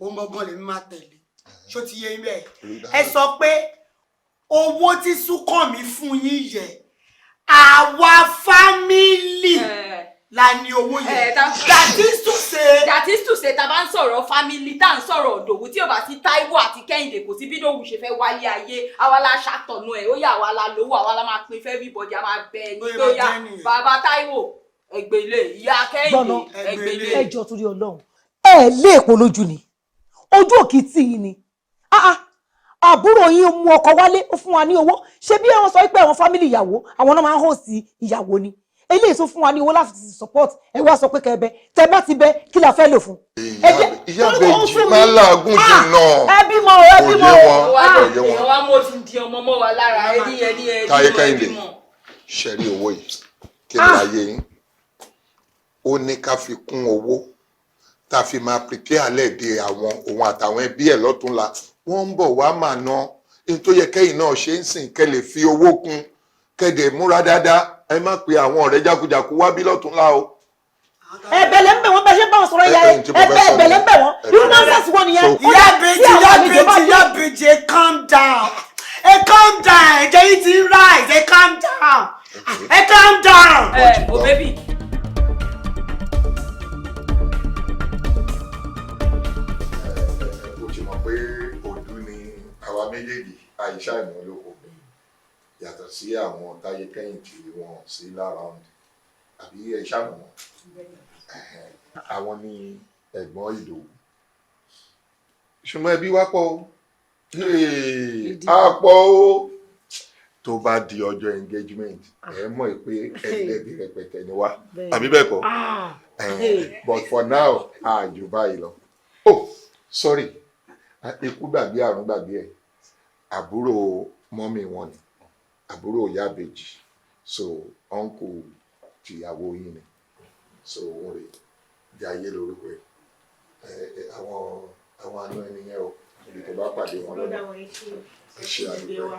òun gangan lèmi máa tẹ̀lé ṣó ti yé ibẹ̀ ẹ sọ pé owó tí Súnkànmí fún yín yẹ àwa fámìlì la ní owó yẹn. that is to say ta bá ń sọ̀rọ̀ family tá ń sọ̀rọ̀ Ìdòwú tí ò bá sí Táíwò àti Kẹ́hìndé kò sí bí Ìdòwú ṣe fẹ́ wáyé ayé àwa la ṣàtọ̀nù ẹ̀ ó yà àwa la lówó àwa la máa pín fẹ́ everybody a máa bẹ ẹni tó yá bàbá Táíwò ẹgbẹ̀lẹ̀ ìyá Kẹ́hìndé ẹgbẹ̀lẹ̀. ẹjọ́ torí Ọlọ́run ẹ lé èpo lójú ni ojú òkì tí yìí ni àbúrò yín mú ọkọ wálé ó fún wa ní owó ṣé bí wọ́n sọ pé àwọn fámìlì ìyàwó àwọn náà máa ń host ìyàwó ni eléyìí tó fún wa ní owó láti support ẹ wá sọ pé kẹbẹ tẹ bá ti bẹ kí la fẹ́ lò fún. ìyá bèjì máa ń làágùn jù náà. ẹ bímọ ẹ bímọ. ìwọ wa mo ti di ọmọ mọ́ wa lára ẹni Táyé Kẹ́hìndé ṣẹ̀rí owó yìí kí ni ayé yín ó ní ká fi kún owó tá a fi máa prepare alẹ́ de àwọn òun àtàwọn ẹbí ẹ̀ lọ́túnla wọ́n ń bọ̀ wá mà ná ní tó yẹ kẹ́yìn náà ṣe ń sìn kẹ́ lè fi owó kún kẹ́dẹ̀ múra dáadáa ẹ má pe àwọn ọ̀rẹ́ jákujàku wá bí lọ́túnla o. ẹ̀bẹ̀lẹ̀ ń bẹ̀ wọ́n bẹ ṣe bá wọn sọ̀rọ̀ ìyá rẹ̀ ẹ̀bẹ̀lẹ̀ ń bẹ̀ wọ́n irú nọ́ọ̀sẹ̀sì wọn nìyẹn. ìyá bèjì calm down calm down ẹ̀jẹ̀ yìí ti rise calm down calm down. o baby. o ti mọ̀ pé òdu ni àwa méjèèjì àìsà ìmọ̀ olóko yàtọ̀ sí àwọn táyé kẹ́yìn tí wọ́n sí lára ọ̀hún àbí ẹ̀ ṣàmù wọn àwọn ní ẹ̀gbọ́n Ìdòwú ṣùgbọ́n ẹbí wá pọ̀ o á pọ̀ o tó bá di ọjọ́ engagement ẹ mọ̀ pé ẹlẹ́bí rẹpẹtẹ ni wá àbí bẹ́ẹ̀ kọ́ but for now àjù báyìí lọ oh sorry ikú gbàgbé àrùn gbàgbé ẹ̀ àbúrò mọ́mì wọn ni àbúrò ìyá ìbejì so uncle tìyàwó yín ni so wọn rè Jayé lórúkọ ẹ àwọn àna ẹni yẹn o ibi tó bá pàdé wọn lọ́dọ̀ ẹ ṣe àdúgbò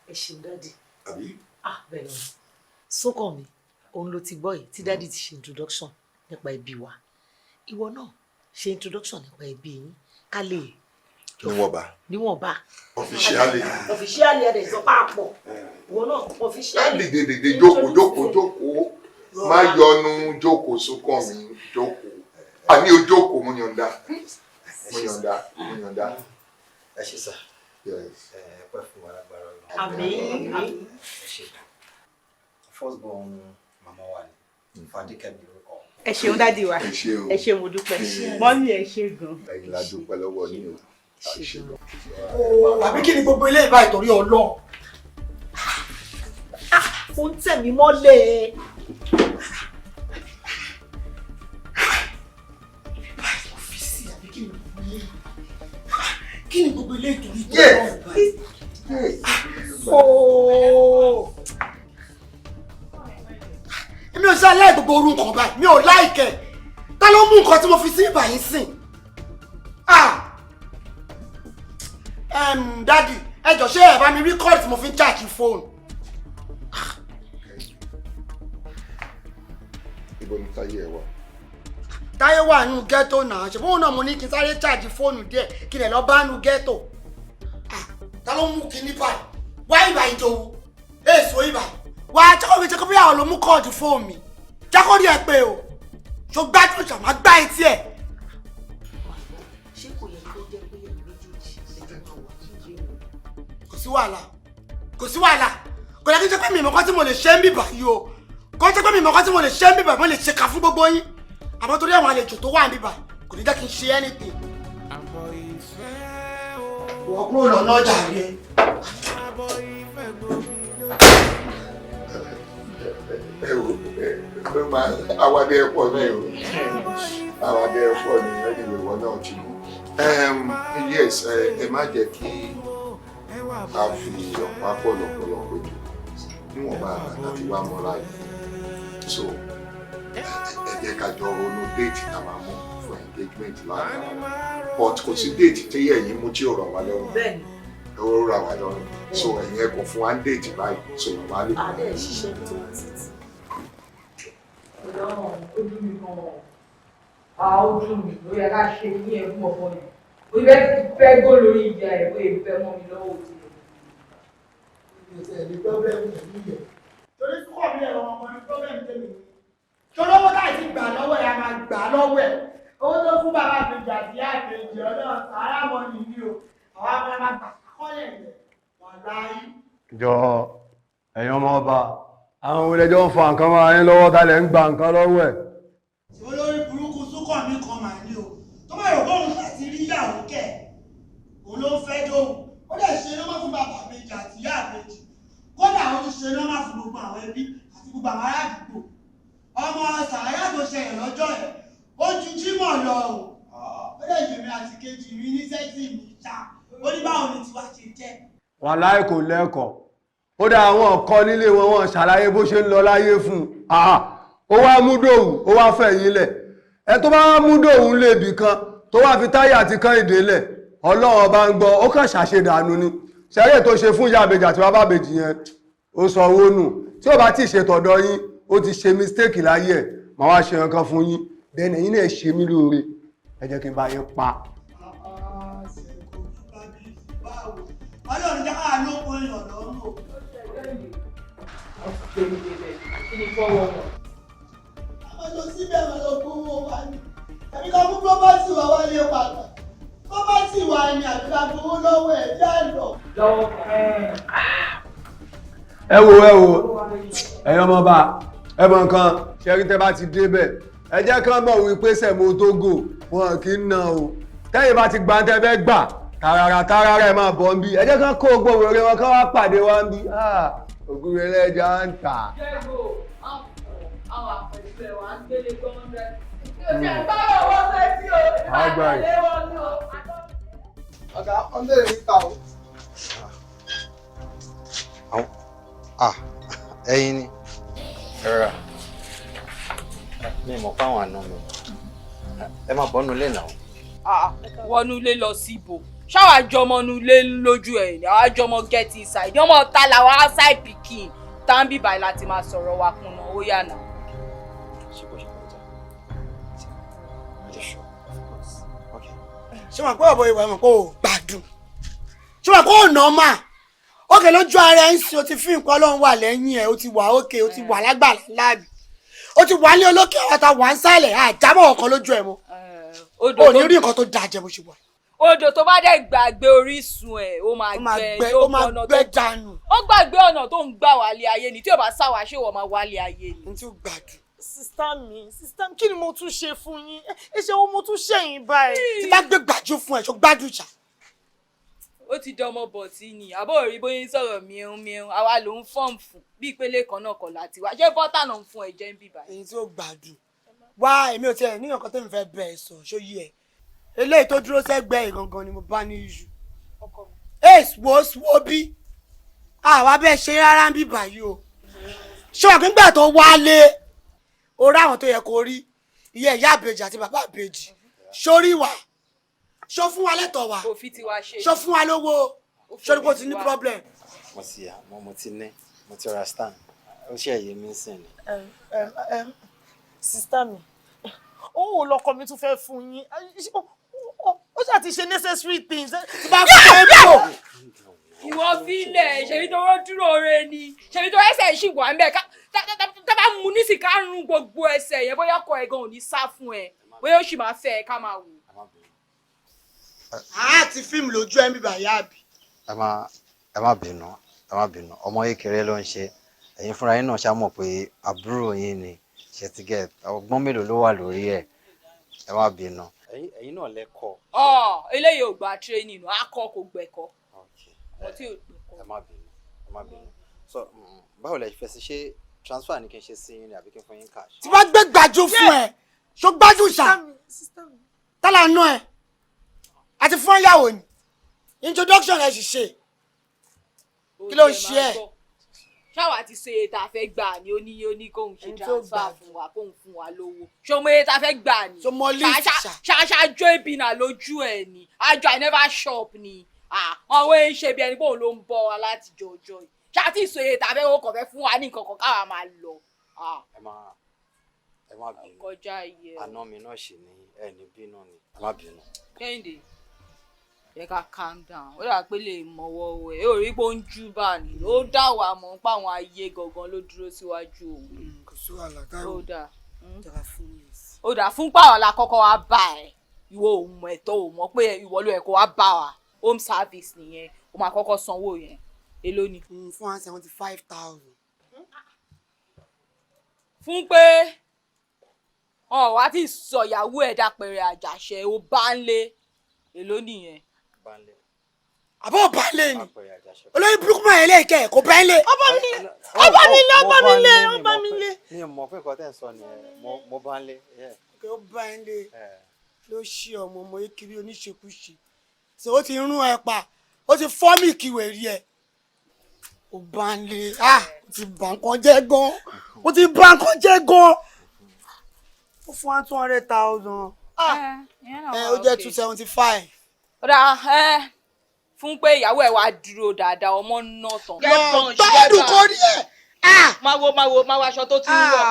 ẹ ṣeun dáàdì. àbí. bẹ́ẹ̀ ni sókàn mi òun ló ti gbọ́ yìí tí dáàdì ti ṣe introduction nípa ẹbí wa ìwọ náà ṣe introduction nípa ẹbí yín ká lè. níwọ̀nba. ọ̀fíṣíálì ẹ̀dẹ̀ ìsọpá àpọ̀ ìwọ náà ọ̀fíṣíálì. dìde jókòó má yọnu jókòó sókàn mi jókòó àní o jókòó mo yọ̀ǹda. ẹ ṣe sá pẹ́ fún wa lágbára Ọlọ́run. àmín. first born màmá wa ni Fadékẹ́mi lórúkọ. ẹ ṣeun dádì wa ẹ ṣe mo dúpẹ́ mọ́mí ẹ ṣe gan. ẹ̀yin la dúpẹ́ lọ́wọ́ ní o. àbí kí ni gbogbo ilé ìbá ìtorí Ọlọ́run. ó ń tẹ̀ mí mọ́lẹ̀. kí ni gbogbo ilé ìtorí Ọlọ́run. èmi ò ṣe aláì gbogbo orúkọ báyìí mi ò láìkẹ ta ló mú nǹkan tí mo fi sí ìbàyín sìn. dádì ẹ jọ̀ọ́ ṣé ẹ bá mi rí kọ́ọ̀dù tí mo fi ń ṣáàjì fóònù. ibo ni Táyé ẹ wà. Táyé wà nínú ghetto náà ṣe fóònù náà mo ní kí n sáré ṣáàjì fóònù díẹ̀ kí lè lọ bá nínú ghetto. ta ló mú kinní báyìí wá ìbà ìjòwò èso ìbà wà á jẹ́kọ̀ọ́ mi jẹ́kọ̀ọ́ bí àwọn ló mú kọ́ọ̀dù fóònù mi jẹ́kọ̀ọ́ rí ẹ pé o ṣó gbájú ìjà máa gbá etí ẹ̀. ṣé kò yẹ kó jẹ́ pé ẹ̀yin méjèèjì ẹjọ́ máa wà nílé o. kò sí wàhálà kò yẹ kí n jẹ́ pé mi ìmọ̀kọ́ tí mo lè ṣe ń bìbà yìí o kò jẹ́ pé mi ìmọ̀kọ́ tí mo lè ṣe ń bìbà mo lè ṣe kà fún gbogbo yín àmọ́ torí àwọn àlejò tó wà ń bìbà kò ní jẹ́ kí n ṣe anything. wọ́n kúrò lọ́nà ọjà rẹ̀. àwàdé ẹ̀pọ̀ ni o àwàdé ẹ̀pọ̀ ni ẹ̀yìn ìwọ náà ti mú yes ẹ má jẹ́ kí a fi ọ̀pá pọ̀lọpọ̀lọ kojú níwọ̀n bá àti wá mọ́ra yìí so ẹ jẹ́ ká jọ ronú déètì tá a máa mú fún engagement láàárín but kò sí déètì tí ẹ̀yin mú tí ò rọ̀ wá lọ́rùn ó rà wá lọ́rùn so ẹ̀yin ẹ kò fún wa ń déètì báyìí so màmá lè kọ́ ẹ̀. ojú mi gan ojú mi ló yẹ ká ṣe ní ẹkún ọ̀pọ̀ yẹn ó yẹ kí fẹ́ gó lórí ìjà ẹ̀ ó yẹ fẹ́ mọ́ mi lọ́wọ́ òtí rẹ̀. ìgbésẹ̀ ní pọ́blẹ́mù tẹ̀lé yẹ torí kọ́ mi ẹ̀rọ ọmọ ní pọ́blẹ́mù tẹ̀lé yẹ tọ́lọ́wọ́ láì ti gbà lọ́wọ́ ẹ̀ a máa gbà lọ́wọ́ ẹ̀ owó tó fún bàbá mi jà sí àkejì ọ̀dọ́ sàárà mọ́ nìyí o àwọn abẹ́rẹ́ máa gbà kọ́lẹ̀ yẹ wà láyé. jọ ẹ̀yin ọmọ ọba àwọn olùdẹjọ́ ń fa nǹkan máa ń lọ́wọ́ tálẹ̀ ń gba nǹkan lọ́wọ́ ẹ̀. olórí burúkú súnkàn mi kan màá ní o tó bá rò bóun láti rí ìyàwó kẹ̀ òun ló fẹ́ dóhùn ó lè ṣe lọ́mọ fún bàbá méjì àti ìyá àbèjì kódà ó ti ṣe lọ́mọ fún gbogbo àwọn ẹbí àti gbogbo àwọn ará àdúgbò ọmọ sàárà tó ṣẹlẹ̀ lọ́jọ́ ẹ̀ ó ju Jímọ̀ lọ o ó lè jèmi àti kejì mi ní sẹ́tì mi ta ó ní báwo ni tiwa ṣe jẹ́. wàláì kò lẹ́kọ̀ọ́ ó dá àwọn ọ̀kọ́ nílé wọn ṣàlàyé bó ṣe ń lọ láyé fún un ó wá mú Dòwú ó wá fẹ̀yìn lẹ̀ ẹ tó bá mú Dòwú lébi kan tó wá fi Táyé àti Kẹ́hìndé lẹ̀ Ọlọ́run ọba ń gbọ́ ó kàn ṣàṣedànù ni ṣẹ́rẹ́ tó ṣe fún ìyá àbèjì àti bàbá àbèjì yẹn ó sọ owó nù tí ó bá ti ṣe tọ̀dọ̀ yín ó ti ṣe mistake láyé ẹ̀ màá wá ṣe nǹkan fún yín dẹ́nà yín náà ṣe mí lóore ẹ jẹ́ kí n bá yín pa. Ọlọ́run jẹ́ ká ló kó èèyàn lọ́rùn o. Àwọn lọ síbẹ̀ wọn lọ gbówó wa ni. Àbí ká mú pọ́pátì wa wálé padà. Pọ́pátì wa ni àbí ká gbówó lọ́wọ́ ẹ̀ jẹ́ lọ. ẹ wo ẹ̀yin ọmọ bá ẹ mọ nǹkan ṣẹ́rí tẹ́ bá ti débẹ̀ ẹ jẹ́ kán mọ̀ wípé sẹ̀mó Tógò wọn kì í ná o tẹ́yìn bá ti gbà tẹ́ fẹ́ gbà tààràrà ẹ̀ máa bọ̀ ń bí ẹ jẹ́ kán kó gbogbo rẹ̀ wọn kán wá pàdé wa ń bí ògùn ẹlẹ́jà ń tà. Ọ̀gá ọ̀ndẹ̀rẹ̀ níta o. ẹ̀yin ni ẹ̀rọ mi mọ̀ fáwọn àna mi ẹ máa bọ́nu lé náà. wọnú ilé lọ sí ibo ṣáwá jọmọ nu ilé lójú ẹ ní àwa jọmọ get inside ọmọ ta làwọn outside pikin tàbí báyìí láti máa sọ̀rọ̀ wa kùnà ó yà náà. ṣé wọn kó ọ̀bọ̀ ìwà ẹ̀mọ̀ kó o gbádùn ṣé wọn kó o nà ọ́ mà ókè lójú ara ẹ̀ ń sin o ti fi nǹkan Ọlọ́run wà lẹ́yìn ẹ̀ o ti wà ókè o ti wà lágbàlá láàbì o ti wà ní olókè ọ̀tá wà ń sálẹ̀ àjábọ̀ ọ̀kan lójú ẹ̀ mọ́ o ní rí nǹkan tó dáa jẹ bó ṣe wà. odò tó bá dẹ̀ gbàgbé orísun ẹ̀ ó máa gbẹ ó máa gbẹ dànù. ó gbàgbé ọ̀nà tó ń gbà wálé ayé ni tí ò bá sáwà ṣé wọ́n máa wálé ayé ni. n tí ó gbàdùn. sista mi kí ni mo tún ṣe fún yín ẹ ṣe wo mo tún ṣẹ̀yìn báyìí. tí bá gbé gbàjú fún ẹ ṣó gbádùn ṣá. ó ti dánmọ́ bọ̀ tí ni àbọ̀ rí bóyá ń sọ̀rọ̀ mìíràn àwa ló ń fọ́ọ̀mù fún bí ìpele kan náà kọ̀ láti wá ṣé bọ́tà náà ń fún ẹ̀jẹ̀ ń bíbá. èyí tí ó gbádùn wá èmi ò tiẹ̀ níyàn kan tẹ́mi fẹ́ bẹ̀ ẹ̀ sọ ṣó yí ẹ̀ eléyìí tó dúró sẹ́gbẹ́ ìgangan ni mo bá ní iṣu. ace wo bí àwa bẹ́ẹ̀ ṣe rárá ń bíbá yìí o ṣé wọn kì í gbà tó wálé o rí àwọn tó yẹ kó rí ìyá àbèjì àti bàbá àbèjì sórí wa ṣó fún wa lẹ́tọ̀ọ́ wa ṣó fún wa lówó ṣó ní kó ti ní problem. mo ti yà mo ti ní mo ti ra stand ó ṣe ẹ̀yẹ mi sìn ni. sista mi òun ò lọkọ mi tún fẹ́ fún yín ó ṣáà ti ṣe necessary things. bá fẹ́ bò. ìwọ fílẹ̀ ṣèbí tó wọ́n dúró re ni ṣèbí tó ẹsẹ̀ ṣì wà ń bẹ̀ tá bá mú nísì ká rún gbogbo ẹsẹ̀ yẹn bóyá ọkọ ẹ̀ gan ò ní sá fún ẹ bóyá ó sì máa fẹ́ ẹ ká máa wò. àti fíìmù lójú ẹ̀ ń bíbá yá àbí. ẹ má bínú ọmọ kékeré ló ń ṣe ẹ̀yin fúnra yín náà ṣá mọ̀ pé àbúrò yín ni ṣe ti gẹ̀ ọgbọ́n mélòó ló wà lórí ẹ̀ ẹ má bínú. ẹ̀yin náà lẹ́kọ̀ọ́. eléyìí ò gba training nù akọ kò gbẹ̀kọ́. ẹ má bínú so báwo lẹ fẹ́ sí ṣe transfer ni kí n ṣe sí yín ni àbí kí n fún yín cash. tí wọ́n gbé gbàjú fún ẹ ṣó gbájú ṣá tálà nù ẹ àti fún ìyàwó ni introduction ẹ sì ṣe kí ló ń ṣe ẹ. ṣáwa ti ṣe ètò àfẹ́ gbà ní oní kóhun ṣe transfer fún wa kóhun fún wa lówó ṣọmọ ètò àfẹ́ gbà ní ṣáṣájọ́ ìbínà lójú ẹ̀ ni àjọ I never shop ni àwọn ń ṣe bí ẹni pé òun ló ń bọ̀ wa láti jọjọ́ yìí ṣáàtì ìṣó ètò àfẹ́ owó kọ̀ọ̀fẹ́ fún wa ní nǹkan kan káwa máa lọ. ẹ má bínú kọjá iye àná mi náà ṣì ní ẹ ní bínú ni ẹ má bínú. Kẹ́hìndé yẹ ká calm down ó dà pé lè mọwọ́ ẹ̀ ó rí pé ó ń jú bá ní ó dà wà mọ́ pa àwọn ayé gangan ló dúró síwájú òun. kò sí wàhálà táwọn ó dà fún pààrọ̀ la kọ́kọ́ wá bá ẹ̀ ìwọ òun ẹ̀tọ́ ò mọ̀ pé ìwọ ló yẹ kó wá bá wa home service nìyẹn ó máa kọ́kọ́ sanwó yẹn èló ni. fún wa 75,000. fún pé wá ti sọ ìyàwó ẹ̀ dàpẹ̀rẹ̀ àjàṣe ó bá ń lé èló nìyẹn. àbọ̀ bá ń lé ni olórí burúkú máa yẹn lẹ́ẹ̀kẹ́ kò bá ń lé. ọba mi lé. mi ò mọ̀ pé nǹkan tẹ̀ ń sọ nìyẹn mo bá ń lé. ó bá ń lé ló ṣí ọmọ ekiri oníṣekúṣe ṣe ó ti rún ẹ pa ó ti fọ́ọ̀mì kíwèé rí ẹ ó bá ń lé ó ti bà nǹkan jẹ́ gan ó ti bà nǹkan jẹ́ gan ó fún wa 200,000. Ó jẹ́ 275. Ọ̀dà fún pé ìyàwó ẹ̀ wá dúró dáadáa ọmọ náà tán. Tọ́ọ̀dù kò ní ẹ̀. Máa wo aṣọ tó ti ń wọ̀.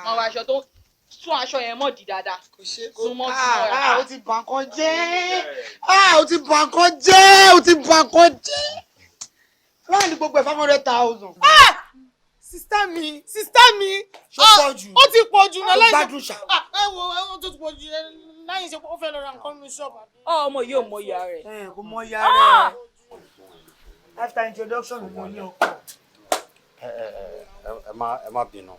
Máa wo aṣọ tó tún aṣọ yẹn mọ̀ di dáadáa. Kò ṣe kó. Súnmọ́ sí ó ti bà nǹkan jẹ́. Ó ti bà nǹkan jẹ́. Ó ti bà nǹkan jẹ́. Láàrin gbogbo ẹ̀ 500,000. Sista mi. Ṣó pọ̀ jù? Ó ti pọ̀ jù náà láì gbádùn ṣá. Ẹ wo ó tó ti pọ̀ jù láì ṣe pé ó fẹ́ lọ ra nǹkan ní ṣọ́ọ̀bù. Ọmọ yìí ò mọ ìyá rẹ̀. Kò mọ ìyá rẹ̀. After introduction mo ní ọkọ. Ẹ má bínú.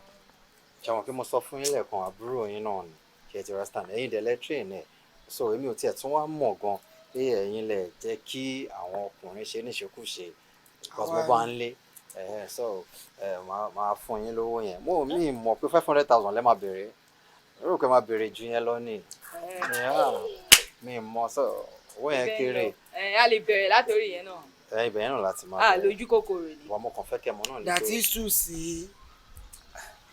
Ṣàwọn pé mo sọ fún yín lẹ́ẹ̀kan àbúrò yín náà ni ṣe ti rẹ́sítàn ẹ̀yin dẹ̀ train ẹ̀ so èmi ò tiẹ̀ tún wá mọ̀ gan pé ẹ̀yin lẹ̀ jẹ́ kí àwọn ọkùnrin ṣe níṣekúṣe because mo bá ń lé so máa fún yín lówó yẹn mo mi mọ̀ pé 500,000 lẹ́ máa béèrè rò pé máa béèrè ju yẹn lọ ní mi mọ̀ so owó yẹn kéré. A lè bẹ̀rẹ̀ látòrí yẹn náà. Ibẹ̀ yẹn náà láti máa bẹ̀rẹ̀. Lójú kòkòrò ni. Wọ́n mo kàn fẹ́ kẹ́ mọ̀ náà ni pé. That is true sí.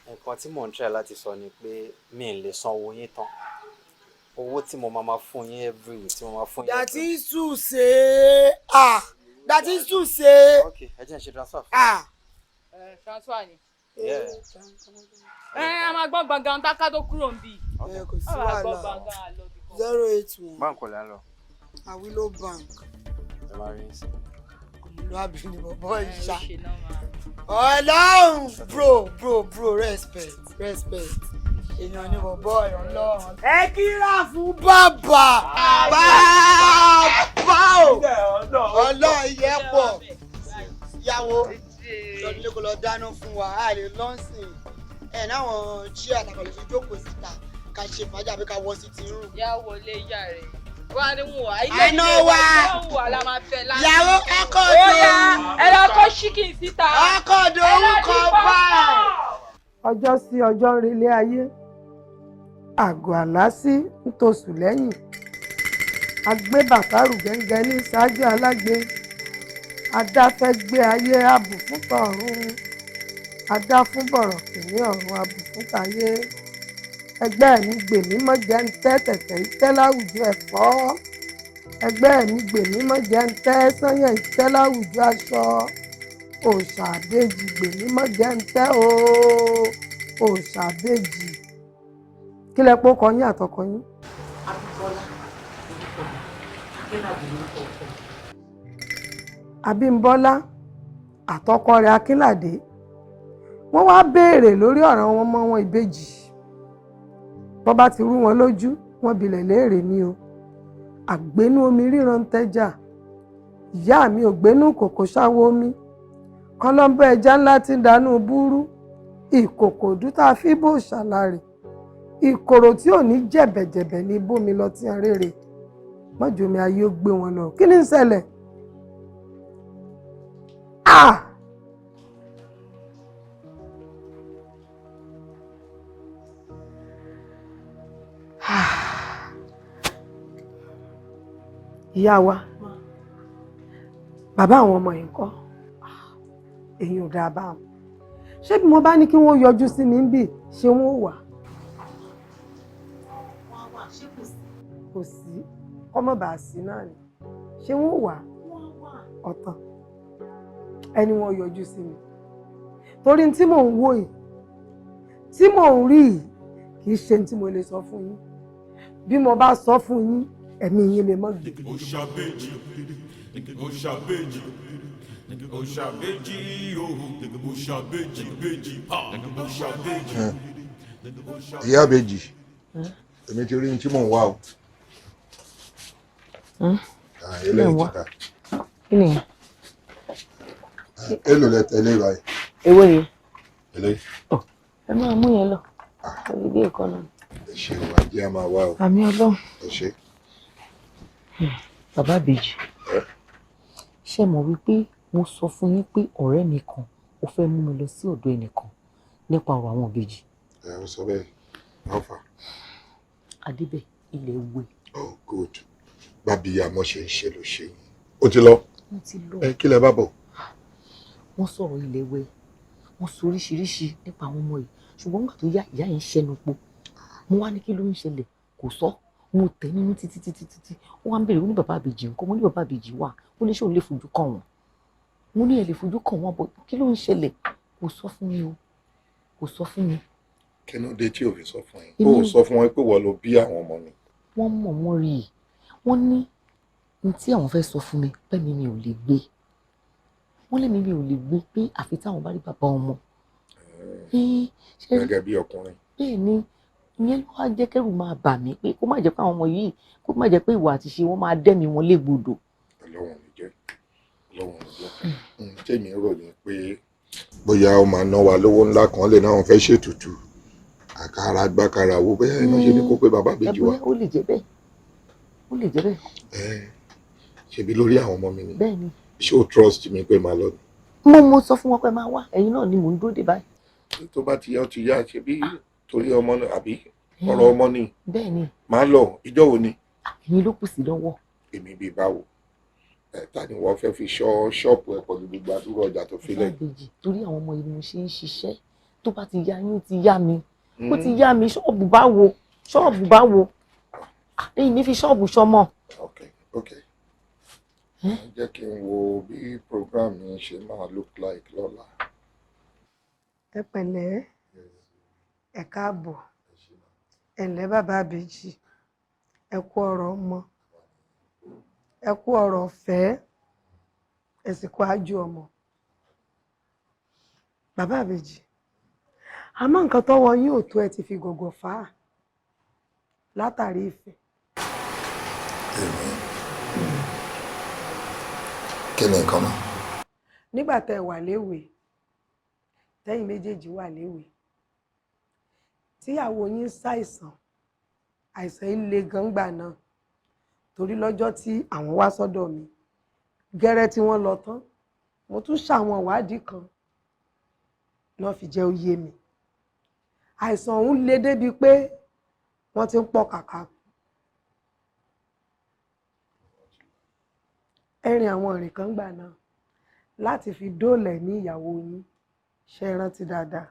Nǹkan tí mò ń try láti sọ ni pé mi ò lè san owó yín tán owó tí mo máa fún yín every week tí mo máa fún yín. That is true say that is true say. Okay, ẹ jẹ́ n ṣe transfer. Transfer ni. A máa gbọ́ gbọ̀ngàn táká tó kúrò ń bì. Kò sí wàhálà 081. Báńkì lẹ́ ń lọ. Awilo Bank. Ẹ máa rí sí. Ọmọlúwàbí ni bọ̀bọ̀ ìṣá. Ọlọ́run bro respect èèyàn ni bọ̀bọ̀ ọlọ́run. Ẹ kíra fún bàbá ọlọ́run yẹ pọ̀ ìyàwó lọ́dún lẹ́kọ̀ọ́ lọ dáná fún wa a lè lọ́sìn ẹ̀ náwọn chí àtàkọ̀lẹ̀ fi jókòó síta ká ṣe fàájà bí ká wọ́ sí ti rùn. Yà wọlé ìyá rẹ̀. Wá ní wù wá. Àná wa. Wà la máa fẹ́ láti. Ìyàwó ẹ̀kọ́ tó. Ẹ lọ kó ṣíkìn síta. Akọ̀dọ̀ orúkọ báyìí. Ọjọ́ sí ọjọ́ ń relé ayé. Àgọ́ àlásí ń tosù lẹ́yìn. Agbé bàtàrù gẹ́gẹ́ ní ṣáájú alágbe. Adáfẹ́ gbé ayé abù fún tọ̀run. Adá fún bọ̀rọ̀ kìíní ọ̀run abù fún tayé. Ẹgbẹ́ mi gbèmí mọ́ jẹ́ ń tẹ́ tẹ̀tẹ̀ ìtẹ́ láwùjọ ẹ̀fọ́. Ẹgbẹ́ mi gbèmí mọ́ jẹ́ ń tẹ́ sányẹ̀ ìtẹ́ láwùjọ aṣọ. Òòṣà àbèjì gbèmí mọ́ jẹ́ ń tẹ́ òòṣà àbèjì. Kí lẹ pọ́ kọyín àtọkọyín? Abímbọ́lá àtọkọ rẹ̀ Akínládé. Wọ́n wá béèrè lórí ọ̀rọ̀ wọn mọ́ wọn ìbejì. Bọ́ bá ti rú wọn lójú wọn bilẹ̀ léèrè ni o àgbénú omi ríran tẹ́jà ìyá mi ò gbénú kòkò ṣáwó omi kọlọ́mbọ́ ẹja ńlá ti dànù búrú ìkòkò dútà fíbò ṣàlàrè ìkòrò tí ò ní jẹ̀bẹ̀jẹ̀bẹ̀ ní bómi lọ tí ń rèrè mọ́jọ́mi ayé ó gbé wọn lọ kí ni ń ṣẹlẹ̀? Ìyá wa bàbá àwọn ọmọ yìí ńkọ́ èyí ò dáa bá wọn ṣé bí mo bá ní kí wọ́n yọjú sí mi bì ṣé wọ́n wà? Kò sí kọ́mọ̀ bá sí náà ni ṣé wọ́n wà ọ̀tàn ẹni wọ́n yọjú sí mi torí tí mò ń wò yìí tí mò ń rí yìí kì í ṣe tí mo lè sọ fún yín bí mo bá sọ fún yín ẹ̀mí yín lè mọ́ gbé. Òṣàbèjì òṣàbèjì òṣàbèjì òṣàbèjì bèjì òṣàbèjì. Ìyá Bèjì èmi ti rí ní tí mò ń wá o. Eléyìí ti ta. Kí ni? Èlò lẹ tẹ̀lé báyìí. Èwo ni? Eléyìí. Ẹ máa mú yẹn lọ. Olùdé ìkànnà. Ẹ ṣe wà jẹ́ a máa wá o. Àmì Ọlọ́run. Ẹ ṣe. Bàbá Bèjì, ṣé mọ̀ wípé mo sọ fún yín pé ọ̀rẹ́ mi kan ó fẹ́ mú mi lọ sí ọ̀dọ̀ ẹnìkan nípa ọ̀rọ̀ àwọn ìbejì. Ẹ sọ bẹ́ẹ̀ how far? Adébẹ̀ ilẹ̀ wẹ̀. Oh good. Bábí àmọ́ ṣe ń ṣe ló ṣe yín. Ó ti lọ. Wọ́n ti lọ. Ẹ kí lẹ bá bọ̀? Wọ́n sọ̀rọ̀ ilẹ̀ wẹ̀. Wọ́n sọ oríṣiríṣi nípa àwọn ọmọ yìí. Ṣùgbọ́n nígbà tó yá ìyá yẹn ṣẹnu po. mo wá ní kí ló ń ṣẹlẹ̀ kò sọ mo tẹ̀ nínú títí ó wá ń béèrè ó ní bàbá àbèjì nǹkan mo ní bàbá àbèjì wà ó ní ṣé òun lè fojú kàn wọ́n mo ní ẹ lè fojú kàn wọ́n bọ̀ kí ló ń ṣẹlẹ̀ kò sọ fún mi o kò sọ fún mi. kí ló dé tí ò fi sọ fún yín ó sọ fún wọn pé wọ́n ló bí àwọn ọmọ mi. wọ́n mọ̀ wọ́n rí i wọ́n ní ní tí àwọn fẹ́ sọ fún mi pẹ́mi mi ò lè gbé wọ́n lẹ́mi mi ò lè gbé pé àfi táwọn bá rí bàbá ọmọ. gẹ́gẹ́ bí ọkùnrin. bẹ́ẹ̀ ni ìyẹn ló wá jẹ́ kẹ́rù máa bà mí pé kó má jẹ́ pé àwọn ọmọ yìí kó má jẹ́ pé ìwà àti ṣe wọ́n máa dẹ́mi wọn légbodò. ọlọ́run ní jẹ́ tèmi ròyìn pé bóyá ó máa ná wa lówó ńlá kan lè náà wọn fẹ́ ṣètùtù àkàrà gbàkàrà wo bẹ́ẹ̀ iná ṣe ní kó pé bàbá àbèjì wa. ó lè jẹ́ bẹ́ẹ̀ ó lè jẹ́ bẹ́ẹ̀. ṣebí lórí àwọn ọmọ mi ni. bẹ́ẹ̀ ni. ṣé o trust mi pé máa lọ ni. mo sọ fún wọn pé máa wá ẹ̀yin náà ni mò ń dúró dè báyìí. tó bá ti yá ó ti yá ṣebí torí ọmọ náà àbí ọ̀rọ̀ ọmọ ni. bẹ́ẹ̀ ni. máa lọ ìjọ wo ni. èmi ló kù sí lọ́wọ́. èmi bíi báwo ta ni wọ́n fẹ́ fi ṣọ́ ṣọ́ọ̀pù ẹ̀ pẹ̀lú gbogbo àdúrà ọjà tó fi lẹ̀. torí àwọn ọmọ yìí mo ṣe ń ṣiṣẹ́ tó bá ti yá yín ó ti yá mi ó ti yá mi ṣọ́ọ̀bù báwo èyí ní fi ṣọ́ọ̀bù ṣọmọ. ok jẹ́ kí n wo bí program yẹn ṣe máa look like lọ́la. ẹ pẹ̀lẹ́ ẹ káàbọ̀ ẹ ǹlẹ́ bàbá àbèjì ẹ kú ọ̀rọ̀ ọmọ ẹ kú ọ̀rọ̀ ọ̀fẹ́ ẹ sì kú àjò ọmọ. bàbá àbèjì àmọ́ nǹkan tọ́wọ́ yín ò tó ẹ ti fi gọ̀gọ̀ fà á látàrí ìfẹ́. kí ni nǹkan náà. nígbà tẹ́ ẹ wà léwe tẹ́yin méjèèjì wà léwe tíyàwó yín ṣàìsàn àìsàn yìí le gangba náà torí lọ́jọ́ tí àwọn wá sọ́dọ̀ mi gẹ́rẹ́ tí wọ́n lọ tán mo tún ṣàwọn ìwádìí kan náà fi jẹ́ ó yé mi àìsàn ọ̀hún le débi pé wọ́n ti ń pọ̀ kàkà ẹ̀rìn àwọn ìrìn kan gbà náà láti fi dóòlẹ̀ ní ìyàwó yín ṣe rántí dáadáa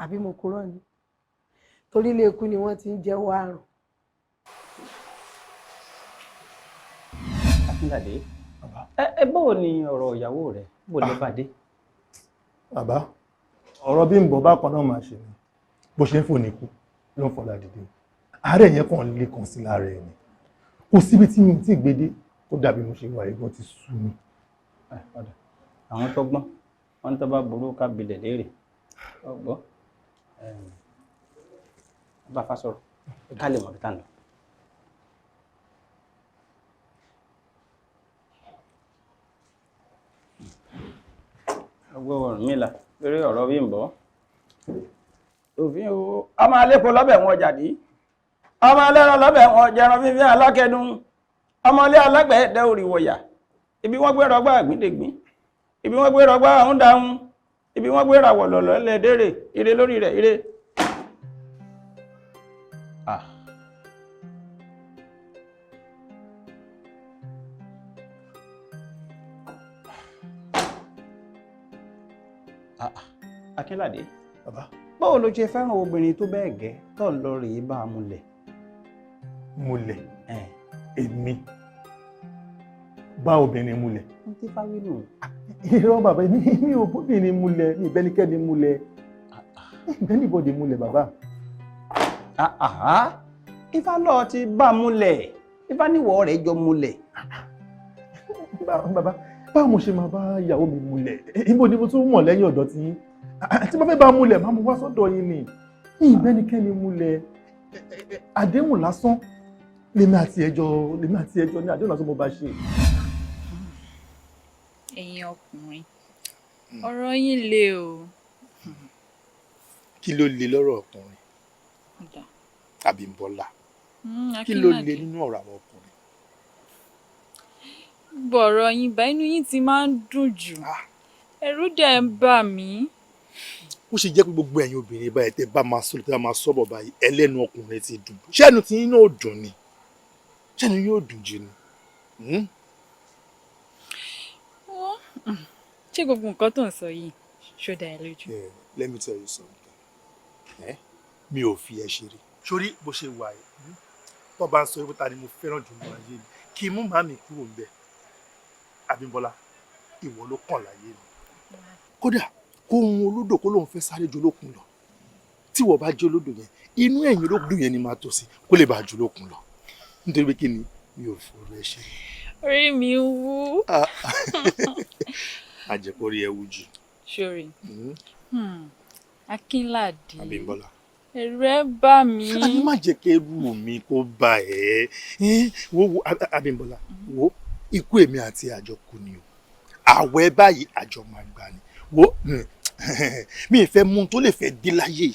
àbí mo kúrò ní torí ilé ikú ni wọ́n ti ń jẹ́wọ́ àrùn. Akíndàdé ẹ báwo ni ọ̀rọ̀ ìyàwó rẹ̀ bó lè bàdé. bàbá ọ̀rọ̀ bí ń bọ̀ bákan náà máa ṣe ni bó ṣe ń fò níkú ló ń fọlá dìde àárẹ̀ yẹn kàn lè kàn sí lára ẹ̀ ni kò síbi tí mi ti gbédé ó dàbí mo ṣe wà ẹ̀gbọ́n ti sú mi. àwọn tó gbọ́n wọ́n tó bá burú ká bilẹ̀ léèrè ọgbọ́n bá fa sọ̀rọ̀ ká lè mọ̀ bí tá ń lọ. ọgbọ́n ọ̀rùn mi là lórí ọ̀rọ̀ bí ń bọ̀. òfin o ọmọ alẹ́kọ̀ọ́ lọ́bẹ̀ wọn jàdí ọmọ alẹ́ran lọ́bẹ̀ wọn jẹran fífi alákẹ́dùn ọmọ ilé alágbẹ̀ẹ́dẹ́ òrìwọ̀yà ibi wọ́n gbé rọgbà àgbíndègbín ibi wọ́n gbé rọgbà ọ̀hún dáhùn ibi wọ́n gbé ràwọ̀ lọ̀lọ́ lẹ́ẹ̀dẹ́rẹ̀ ire lórí rẹ̀ ire. Akínládé báwo ló ṣe fẹ́ràn obìnrin tó bẹ́ẹ̀ gẹ́ tó ń lọ rèé bá a múlẹ̀. múlẹ̀ èmi bá obìnrin múlẹ̀. n ti fáwí nù. irọ́ bàbá mi ò bóbìnrin múlẹ̀ ní ìbẹ́nikẹ́ni múlẹ̀ ìbẹ́nibọ̀dì múlẹ̀ bàbá. ifá lọ ti bá a múlẹ̀ ifá níwọ̀ rẹ̀ jọ múlẹ̀. bàbá báwo mo ṣe máa bá ìyàwó mi múlẹ̀ ibo ni mo tún mọ̀ lẹ́yìn ọ̀dọ̀ tí tí mo fẹ́ bá múlẹ̀ máa mú wá sọ́dọ̀ yín ni ìbẹ́nikẹ́ni múlẹ̀ àdéhùn lásán lèmi àti ẹjọ́ ní àdéhùn lásán mo bá ṣe. ẹ̀yin ọkùnrin ọ̀rọ̀ yín le o. kí ló le lọ́rọ̀ ọkùnrin Abímbọ́lá kí ló le nínú ọ̀rọ̀ àwọn ọkùnrin. gbọ́ ọ̀rọ̀ yín bá inú yín ti máa ń dùn jù ẹ̀rù dẹ̀ ń bà mí. ó ṣe jẹ́ pé gbogbo ẹ̀yin obìnrin báyìí tẹ́ bá máa sọ̀rọ̀ tẹ́ bá máa sọ̀bọ̀ báyìí ẹlẹ́nu ọkùnrin ti dùn ṣẹ́nu tí yín náà dùn ni ṣẹ́nu yóò dùn jù ni. ṣé gbogbo nǹkan tó ń sọ yìí ṣó dá ẹ lójú. Let me tell you something mi ò fi ẹ ṣeré sórí bó ṣe wà yìí tó bá ń sọ ibùta ni mo fẹ́ràn jù ní ayé mi kí n mú màmí kúrò ńbẹ̀ Abímbọ́lá ìwọ ló kàn láyé mi kódà kó ohun olódò kó lóun fẹ́ sáré ju olókun lọ tí wọ́n bá jẹ́ olódò yẹn inú ẹ̀yìn olódò yẹn ni máa tò sí kó lè bá ju olókun lọ nítorí pé kí ni mi ò fọ̀rọ̀ ẹ ṣe. Orí mi wú. Àjẹpọ̀rí ẹ wú jù. Ṣorí. Akínládé. Abímbọ́lá. Ẹ̀rù ẹ bà mí. Ṣé má jẹ́ kí ẹrù mi kó bà ẹ́? Wo Abímbọ́lá, wo ikú èmi àti àjọkù ni o. Àwẹ̀ báyìí àjọ máa gbà ni. Wo mi ì fẹ́ mú tó lè fẹ́ dé láyé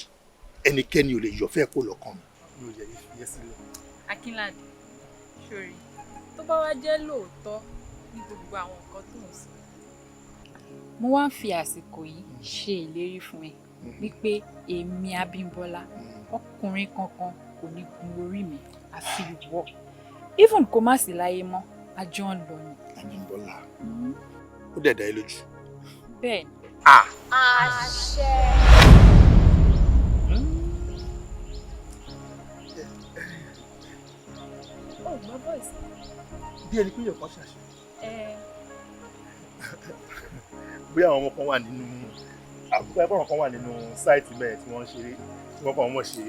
ẹnikẹ́ni ò lè yọ fẹ́ kó lọ́kàn mi. Mi ò yẹ ìfiyè sílẹ̀. Akínládé, ṣorí, tó bá wá jẹ́ lóòótọ́ ní gbogbo àwọn nǹkan tó ń sọ. Mo wá ń fi àsìkò yìí ṣe ìlérí fún ẹ wípé èmi Abímbọ́lá ọkùnrin kankan kò ní gun orí mi àfi ìwọ. Even kò má sí láyé mọ́, a jọ ń lọ ni. Abímbọ́lá, ó dẹ̀ dá ẹ lójú. Bẹ́ẹ̀ni. Àṣẹ. Oh, my voice. Bí ẹni pé yọ̀kan ṣàṣẹ. Bóyá àwọn ọmọ kan wà nínú àbúkọ́ ẹ̀fọ́ kan wà nínú sáìtì bẹ́ẹ̀ tí wọ́n ń ṣeré tí wọ́n kàn wọ́n ṣe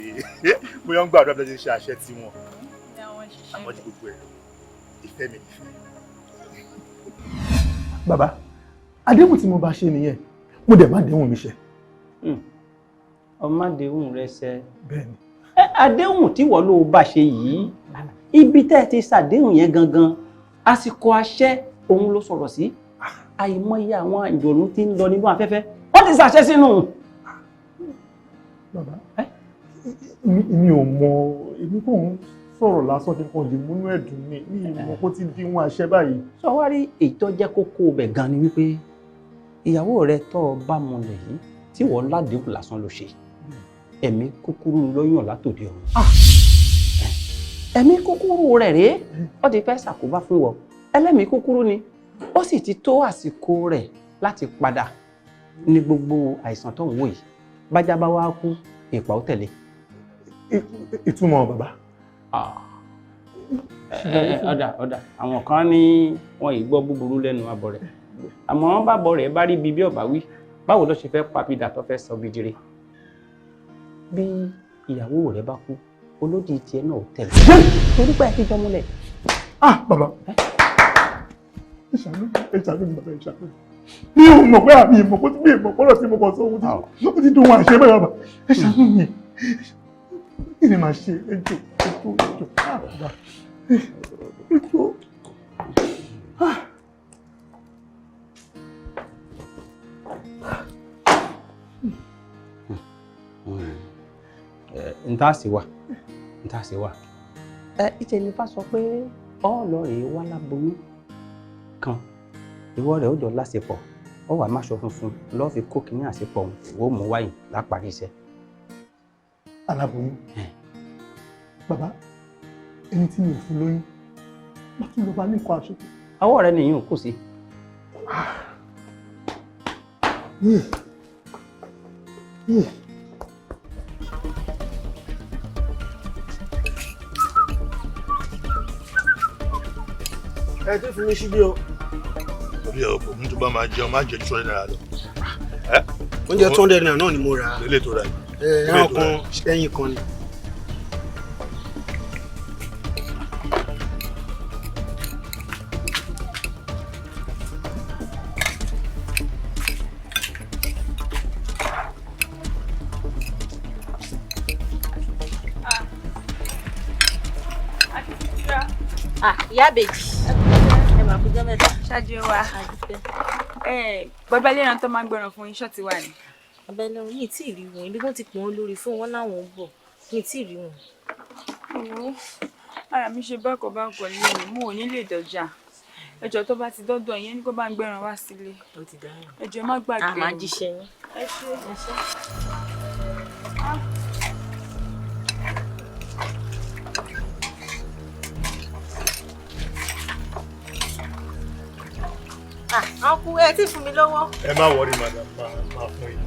bóyá ń gbàdúrà bí wọ́n ṣe àṣẹ tí wọ́n. Àmọ́ ti gbogbo ẹ̀ ìfẹ́ mi nìfẹ́. Bàbá, àdéhùn tí mo bá ṣe nìyẹn, mo dẹ̀ má déhùn mi ṣẹ. Ọmọ àdéhùn rẹ ṣẹ. Bẹ́ẹ̀ni. Àdéhùn tí wọ́n ló bá ṣe yìí, ibi tẹ́ ẹ ti ṣàdéhùn yẹn gangan, àsìkò àṣẹ òun ló sọ̀rọ̀ sí. Àìmọye àwọn ìjọ̀nù tí ń lọ nínú afẹ́fẹ́, wọ́n ti ṣàṣẹ sínú. Bàbá, èmi ò mọ, èmi kò ń sọ̀rọ̀ lásán kí n kàn lè múnú ẹ̀dùn mi ìmọ̀ kó ti dín wọn àṣẹ báyìí. Sọ wá rí èyí tó jẹ́ kókó bẹ̀ gan ni wípé ìyàwó rẹ tó bá múlẹ̀ yìí tí wọ́n ládéhùn lásán ló ṣe. Ẹ̀mí kúkúrú lọ́yàn látòdì ọ̀run. Ẹ̀mí kúkúrú rẹ̀ rèé, ó ti fẹ́ ṣàkóbá fún wọn. Ẹlẹ́mìí kúkúrú ni, ó sì ti tó àsìkò rẹ̀ láti padà ní gbogbo àìsàn tó ń wò yìí. Bájá bá wá kú, ìpà ó tẹ̀lé. Ìtumọ̀ bàbá. Ọ̀dà, àwọn kan ní wọn ì gbọ́ búburú lẹ́nu abọ̀ rẹ̀. Àmọ́ bábọ̀ rẹ̀ bá rí bí ọ̀bá wí, báwo ló ṣe fẹ́ papidà tó fẹ́ sọ bìjìrì? Bí ìyàwó rẹ̀ bá kú, olódì tiẹ̀ náà tẹ̀lé. Torí pé ẹ ti jọ múlẹ̀. Bàbá, ẹ ṣàánú mi bàbá, ẹ ṣàánú mi. Mi ò mọ̀ pé àmì ìmọ̀ kó tí mi ìmọ̀ pọ́lọ̀ tí mo kàn sọ ohun tí ó ti dùn wọn àṣẹ bẹ́ẹ̀ bàbá. Ẹ ṣàánú mi. Kí ni màá ṣe? Ẹjọ́. Bàbá. Ẹjọ́. Ntàsí wà. Ìtẹ̀lifá sọ pé ọ̀ọ́lọ́ rèé wá láboyún kan. Ìwọ rẹ̀ ó jọ lásìpọ̀, ó wà máṣọ funfun lọ́ọ́ fi kó kínní àsìpọ̀ òun mú wáyìn lápárí iṣẹ́. Aláboyún. Bàbá, ẹni tí mi ò fún lóyún, má tún lọ bá ní nǹkan àṣepọ̀. Ọwọ́ rẹ nìyí ò kù sí. Ẹ tó fi mí síbí o. Orí ọ̀pọ̀ mú tó bá máa jẹun, má jẹ ju $200 lọ. Oúnjẹ $200 náà ni mo rà. Lélẹ̀ tó rà yìí. Ẹran kan, ẹyin kan ni. Ìyá àbèjì. Ẹ máa kújọ́ mẹ́ta. Ṣáájú wa. Bàbá ilé ìran tó máa ń gbẹ̀ràn fún iṣọ́ ti wà ní. Abẹ́lẹ́ yìí tí ì rí wọn, ibi kan ti pọ̀ wọn lórí fún wọn láwọn bọ̀, yìí tí ì rí wọn. Ara mi ṣe bákọ̀bákọ̀ lẹ́yìn, mo ò ní lè dọ̀jà. Ẹjọ́ tó bá ti dọ́dọ̀ yẹn ní kó bá ń gbẹ̀ràn wá sílé. Ẹjọ́ má gbàgbé. Máa jíṣẹ́ yín. Ẹ ṣé. Ọkùn ẹ tí fún mi lọ́wọ́. Ẹ má wọrí madam, máa fún yín.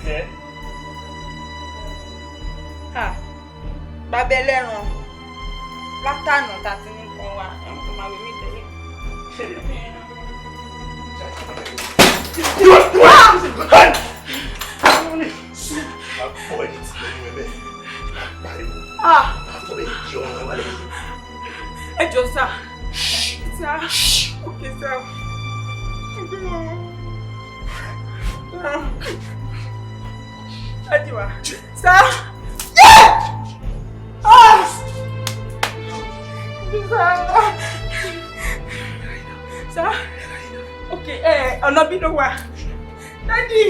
sẹ́. Bàbá ẹlẹ́ran látànà tàti ní kan wa ẹ̀kọ́ máa wí mí tẹ̀lé. Ẹ jọ sá. Sá. Okay, sá. Ajiwa. Sá. Sá. Okay, ọ̀nà bí ló wà. Daddy.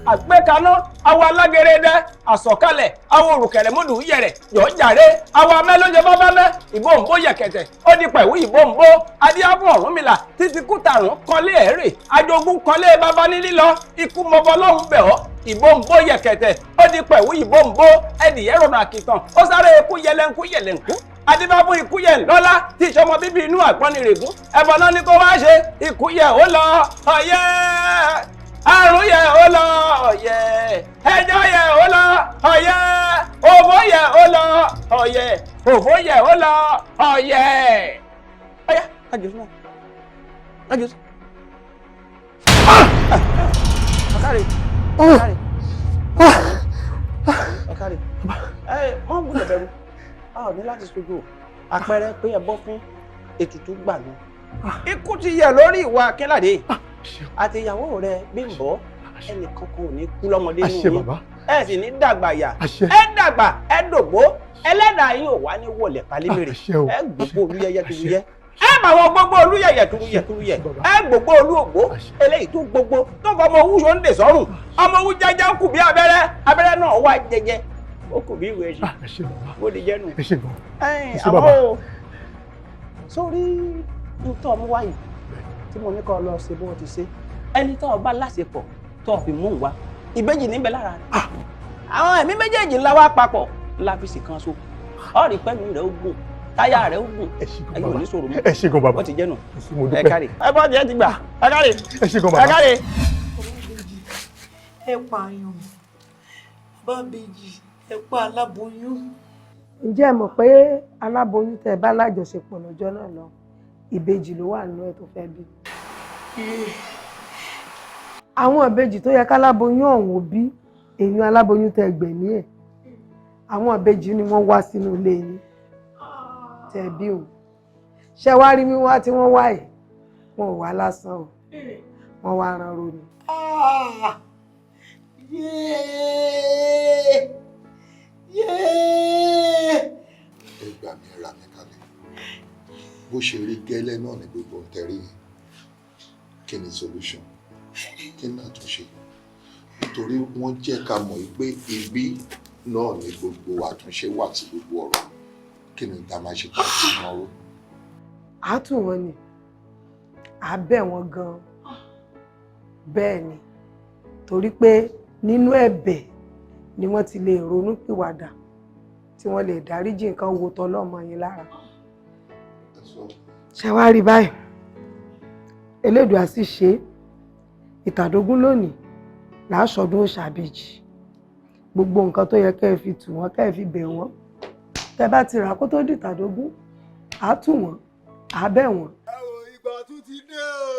Àgbékaná awo alágẹrẹdẹ àsọ̀kalẹ̀ awo òrùkẹ̀rẹ̀ mọ́dù yẹ̀rẹ̀ yọ̀ jàre awo amẹ́lóúnjẹ bábẹ́mẹ́ ìbò ń bó yẹ̀kẹ̀tẹ̀ ó di pẹ̀wú ìbò ń bó adíábọ̀ Ọ̀rúnmìlà títí kútàrún kọ́lé ẹ̀rẹ̀ ajogún kọ́lé bàbá ní lílọ ikú mọ́bọ́ lọ́hùn bẹ̀ ọ́ ìbò ń bó yẹ̀kẹ̀tẹ̀ ó di pẹ̀wú ìbò ń bó ẹnìyẹ rọ̀nà àkìtàn ó sáré ikú yẹlẹ́nkú yẹlẹ́nkú adébábú ikú yẹ lọ́lá tí ìṣọmọ bíbí inú àgbọnnìrègún ẹbọ náà ní kó wá ṣe ikú yẹ ó lọ ọyẹ àrùn yẹ ó lọ ọyẹ ẹjọ́ yẹ ó lọ ọyẹ òfò yẹ ó lọ ọyẹ òfò yẹ ó lọ ọyẹ. ọyá kájọsọ kájọsọ. ọkàrẹ ọkàrẹ ọkàrẹ mọ wúlò bẹ̀rù a ò ní láti sojú àpẹẹrẹ pé ẹbọ fún ètùtù gbà lọ. ikú ti yẹ lórí ìwà Akínládé àti ìyàwó rẹ Bímbọ́ ẹnìkan kan ò ní kú lọ́mọdé nínú yín ẹ sì ní dàgbà yà ẹ dàgbà ẹ dògbó ẹlẹ́dàá yín ò wá ní wọlé pálímèrè ẹ gbogbo olúyẹyẹ tó wúyẹ ẹ mà wọ gbogbo olúyẹyẹ tó wúyẹ tó wúyẹ ẹ gbogbo olúògbó eléyìí tó gbogbo tó fọmọ owó ṣó ń dè sọ́rùn ọmọ owó jẹjẹ ń kù bí abẹ́rẹ́ náà wá jẹjẹ ó kù bí ìwé ẹṣin bó di jẹnu àmọ́ sórí nítorí ọmọ wáyé tí mo ní kọ́ lọ ṣe bó ti ṣe ẹni tó ọba láṣepọ̀ tó fi mú wa ìbejì níbẹ̀ lára rẹ̀ àwọn ẹ̀mí méjèèjì ńlá wá papọ̀ ńlá fi sì kan so ọ̀rì pẹ́mi rẹ̀ ó gùn táyà rẹ̀ ó gùn ẹ̀yìn ò ní sọ̀rọ̀ mọ́ ó ti jẹ́nu ẹ káre ẹ bọ́ tiẹ̀ ti gbà ẹ káre ẹ káre. ẹ pààyàn bábẹ́jì ẹ pa aláboyún. ǹjẹ́ ẹ mọ̀ pé aláboyún tẹ́ bá lájọṣepọ̀ lọ́jọ́ náà lọ ìbejì ló wà nínú ẹ̀ tó fẹ́ bí. àwọn ìbejì tó yẹ káláboyún ọ̀hún bí èèyàn aláboyún tẹ́ gbẹ̀mí ẹ̀ àwọn ìbejì ni wọ́n wá sínú ilé yín tẹ́ bí o ṣé wá rí wíwá tí wọ́n wá ẹ̀ wọn ò wá lásán o wọ́n wá ran ronú. ẹ gbà mí ra mi kalẹ̀ bó ṣe rí gẹ́lẹ́ náà ní gbogbo ntẹ̀rí yẹn kí ni solution kí ni àtúnṣe nítorí wọ́n jẹ́ ká mọ̀ pé ibi náà ní gbogbo àtúnṣe wà sí gbogbo ọ̀rọ̀ kí ni tá a máa ṣe pàtó náà ró. àtún wọn ni àbẹ̀ wọn gan-an bẹ́ẹ̀ ni torí pé nínú ẹ̀bẹ̀ ni wọ́n ti lè ronú pìwàdà tí wọ́n lè dáríjì nǹkan wo tọ́lọ́mọ yín lára. ṣé wàá rí báyìí Elédùà sì ṣe ìtàdógún lónìí láṣọdún òṣàbèjì gbogbo nǹkan tó yẹ kẹ́ ẹ fi tù wọ́n kẹ́ ẹ fi bẹ̀ wọ́n tẹ́ bá ti rà kó tó di ìtàdógún á tù wọ́n á bẹ̀ wọ́n. ìgbà tún ti dé o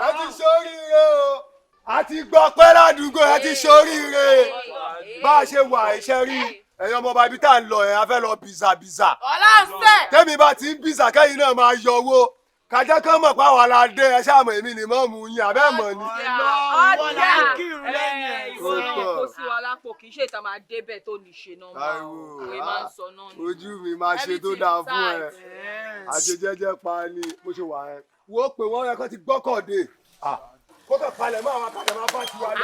a ti ṣoríire o a ti gbọ́ pẹ́ ládùúgbò a ti ṣoríire bá a ṣe wà iṣẹ́ rí ẹ̀yin ọmọ ọba ibi tá à ń lọ ẹ̀ a fẹ́ lọ bìzà. ọ̀làǹsẹ̀. tẹ́mi bá ti ń bìzà kẹ́yìn náà máa yọ owó kájẹ́ kán mọ̀ pé àwọn aládé ẹ ṣáàmù èmi ni mọ́ mu yín abẹ́ mọ̀ ni. ọjà ìwọ náà kó sí wa lápò kì í ṣe ìta máa débẹ̀ tó ní ṣe náà máa òwe máa ń sọ náà ni. ojú mi máa ṣe tó dáa fún ẹ àṣejẹ́jẹ́ pa ni mo ṣe wà ẹ wo pé wọ́n yẹ kó ti gbọ́kàndé kó kàn palẹ̀ mọ́ àwọn akadà máa bá ti wà lọ.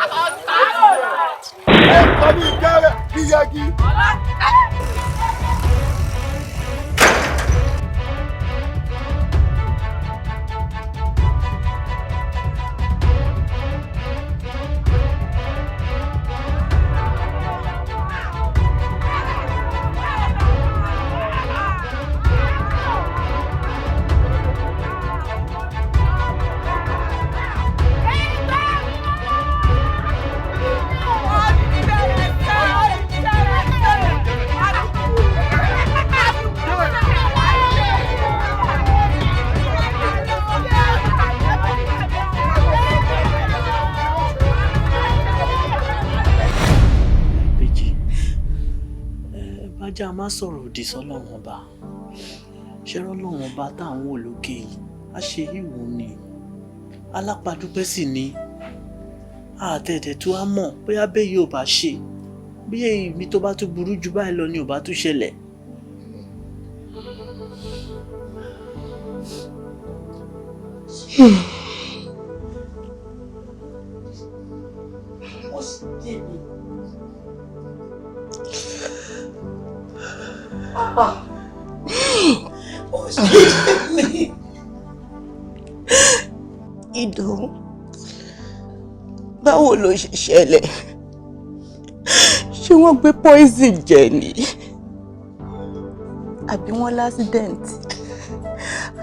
ẹ kọ́ ní ìkẹ́rẹ́ bí yẹgi. ajá má sọ̀rọ̀ òdì sọ́lọ́run ọba ṣẹ́rọ́ lọ́run ọba táwọn olókè yìí á ṣe ìwò ni alápàdúpẹ́ sì ni àtẹ̀tẹ̀ tó á mọ̀ bóyá bẹ́ẹ̀ yóò bá ṣe bí èmi tó bá tún burú jù báyìí lọ ni ò bá tún ṣẹlẹ̀. ó sì jẹ́ mi. ó sì jẹ́ mi. Ìdòwú báwo ló ṣe ṣẹlẹ̀ ṣé wọ́n gbé poison jẹ ni àbí wọ́n lásìdẹ̀ǹtì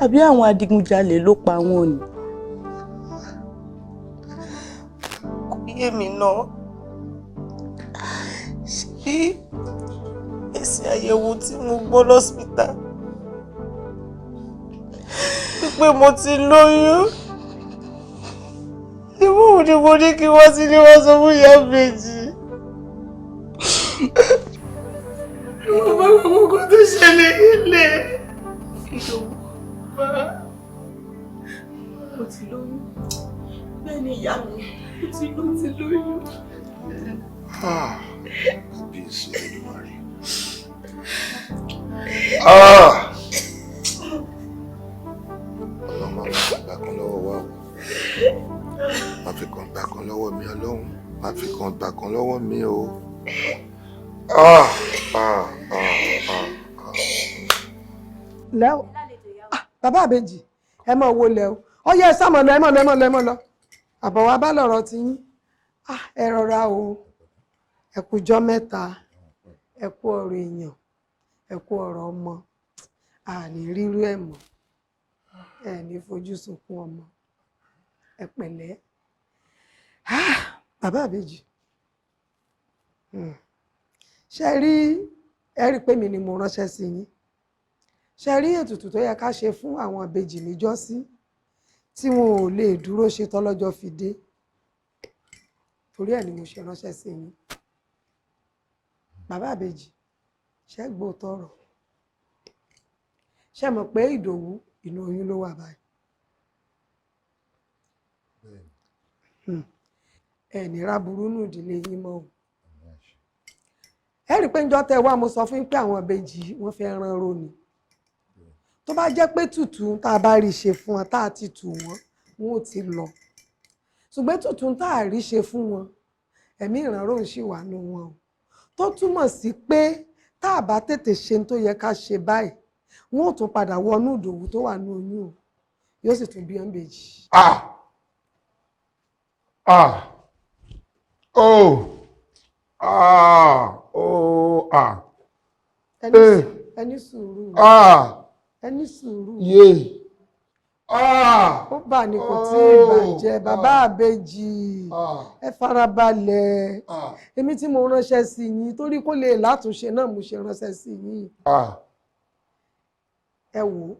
àbí àwọn adigunjalè ló pa wọ́n ni kò yé mi náà ṣé èsì àyẹ̀wò tí mo gbọ́ lọ́sítà wípé mo ti lóyún ìwọ ni mo ní kí wọ́n sí ní wọ́n sọ fún ìyá méjì. Mo bá gbogbo tó ṣẹlẹ̀ ilé. Ìdòwú máa mo ti lóyún. Bẹ́ẹ̀ ni ìyá mi mo ti lóyún. Bí èso Olódùmarè. Ọlọ́mọ àwọn àgbà kan lọ́wọ́ wa o. Má fi kan gbà kan lọ́wọ́ mi Ọlọ́run. Má fi kan gbà kan lọ́wọ́ mi o. Lẹ́wọ̀ bàbá àbèjì ẹ mọ̀ wo lẹ́ o ó yẹ ẹ sámọ̀ lọ ẹ mọ̀ lọ àbọ̀ wa bá lọ̀rọ̀ ti yín ẹ rọra o ẹ kújọ́ mẹ́ta ẹ kú ọ̀rọ̀ èèyàn ẹ kú ọ̀rọ̀ ọmọ àní rírú ẹ̀ mọ́ ẹ ní fojú sunkún ọmọ ẹ pẹ̀lẹ́ bàbá àbèjì ṣe rí ẹ rí pé mi ni mo ránṣẹ́ sí yín ṣe rí ètùtù tó yẹ ká ṣe fún àwọn àbèjì níjọ́sí tí wọn ò lè dúró ṣe tọ́lọ́jọ́ fi dé torí ẹ̀ ni mo ṣe ránṣẹ́ sí yín bàbá àbèjì ṣe gbọ́ tọrọ ṣe mọ̀ pé Ìdòwú inú oyún ló wà báyìí ẹ ní ráburú nù ìdílé yín mọ́ o ẹ rí pé ń jọ́ tẹ́ wá mo sọ fún yín pé àwọn ìbejì wọ́n fẹ́ rán ro ni tó bá jẹ́ pé tùtù tá a bá rí ṣe fún wọn tá a ti tù wọ́n wọn ò ti lọ ṣùgbọ́n tùtù tá a rí ṣe fún wọn ẹ̀mí ìrànró ń ṣì wà nù wọn o tó túmọ̀ sí pé tá a bá tètè ṣe tó yẹ ká ṣe báyìí wọn ò tún padà wọnú Ìdòwú tó wà ní oyún o yóò sì tún bí ọ́n bèjì. ẹni sùúrù ẹni sùúrù ó bà ní kò tí ì bàjẹ́ bàbá àbèjì ẹ farabalẹ̀ èmi tí mo ránṣẹ́ sí yín torí kó lè látúnṣe náà mo ṣe ránṣẹ́ sí yín ẹ wò ó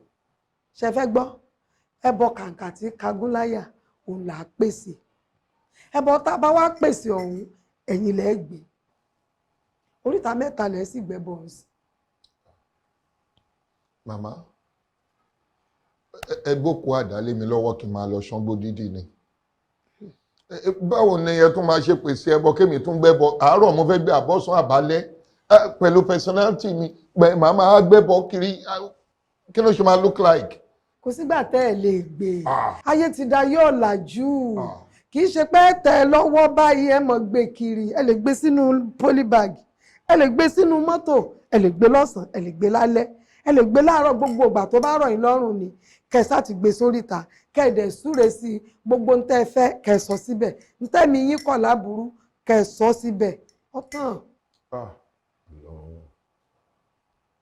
ṣe fẹ́ gbọ́ ẹbọ kàǹkà tí kagúnláyà òun là á pèsè ẹbọ tá a bá wá pèsè ọ̀hún ẹ̀yin lẹ́ gbé oríta mẹ́ta lẹ́ sì gbẹ́bọ̀ sí. Màmá ẹ gbókò àdálé mi lọ́wọ́ kí n máa lọ ṣángbó dídì ni. Báwo ni ẹ tún máa ṣe pèsè ẹbọ kémi tún gbẹ́bọ àárọ̀ mo fẹ́ gbé àbọ̀sán àbálẹ́ pẹ̀lú personality mi màá máa gbẹ́bọ kiri kí ló ṣe máa look like. Kò sígbà tẹ́ ẹ lè gbé ayé ti da yóò làjú kì í ṣe pé tẹ́ ẹ lọ́wọ́ báyìí ẹ mọ̀ gbé kiri ẹ lè gbé sínú polybag ẹ lè gbé sínú mọ́tò ẹ lè gbé lọ́sàn-án ẹ lè gbé lálẹ́ ẹ lè gbé láàárọ̀ gbogbo ìgbà tó bá rọ̀ yín lọ́rùn ni kẹsà ti gbé sóríta kẹ̀dẹ̀ súre sí gbogbo ntẹ́ fẹ́ kẹsọ síbẹ̀ ntẹ́mi yín kọ̀ láburú kẹsọ síbẹ̀ ọ̀tàn.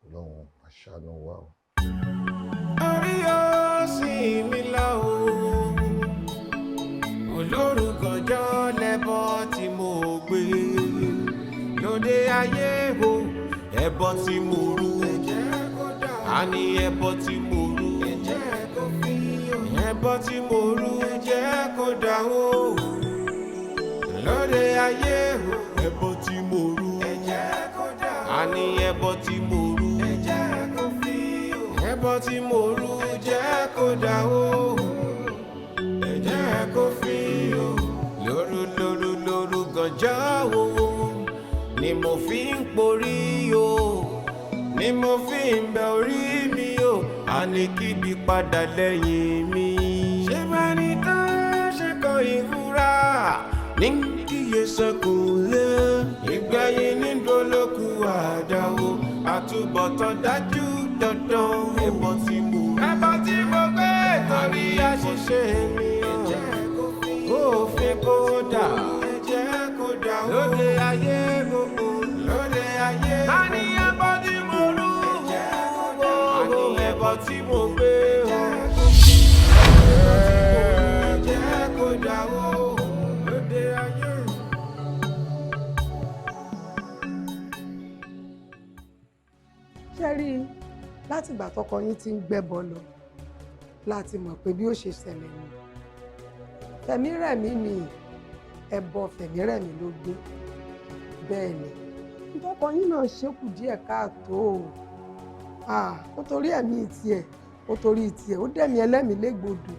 Ọlọ́run aṣáánú wa o. Orí ó sì mí lọ o, olórúkọjọ́ lẹ́bọ tí mo gbé lóde ayé o, ẹbọ tí mo rú, àní ẹbọ tí mo rú, ẹbọ tí mo rú jẹ́ kó dà o, lóde ayé o, ẹbọ tí mo rú, àní ẹbọ tí mo rú, ẹbọ tí mo rú jẹ́ kó dà o, jẹ́ kó fi o, lóru gànjọ́ o, ni mo fi ń porí o, ni mo fi ń bẹ orí mi o, àní kíbi padà lẹ́yìn mi. Ṣé bá ní tán ṣe kọ ìfúra ní kíyè sọkùn lé, ìgbẹ̀yìn ní dolóku àdá o, àtúbọ̀tán dájú dandan ẹbọ tí mo gbé torí àṣìṣe mi o, òfin kó dà lóde ayé gbogbo lóde ayé gbogbo. Àní ẹbọ tí mo rú, àní ẹbọ tí mo gbé o, jẹ́ kó dà o lóde ayé. Ṣé rí i látìgbà tọkọ yín ti ń gbẹ́bọ lọ láti mọ̀ pé bí ó ṣe ṣẹlẹ̀ ni Fẹ̀mírẹ̀mí ni ẹbọ Fẹ̀mírẹ̀mí ló gbé bẹ́ẹ̀ ni tọkọ yín náà ṣekù díẹ̀ káàtó ó torí ẹ̀mí tiẹ̀ ó torí tiẹ̀ ó dẹ̀mí ẹlẹ́mìí légbodò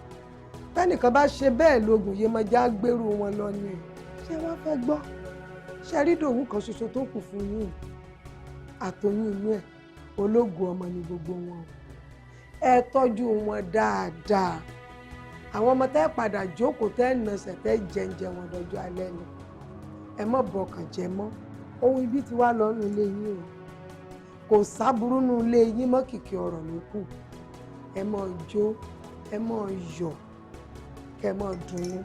bẹ́nìkan bá ṣe bẹ́ẹ̀ lóògùn Yemọja gbèrú wọn lọ ni ṣé wàá fẹ́ gbọ́ ṣe rí Ìdòwú kan ṣoṣo tó kù fún yín àtọyún inú ẹ̀ ológun ọmọ ni gbogbo wọn ẹ tọ́jú wọn dáadáa àwọn ọmọ tẹ́ padà jókòó tẹ́ nàṣẹ̀ tẹ́ jẹ́ǹjẹ́ wọn dọjọ́ alẹ́ ni ẹ má bọkàn jẹ́ mọ́ ohun ibi tí wàá lọ nù ilé yín o kò sábúrú nù ilé yín mọ́ kìkì ọ̀rọ̀ ló kù ẹ má jó ẹ má yọ̀ kẹ má dùnnú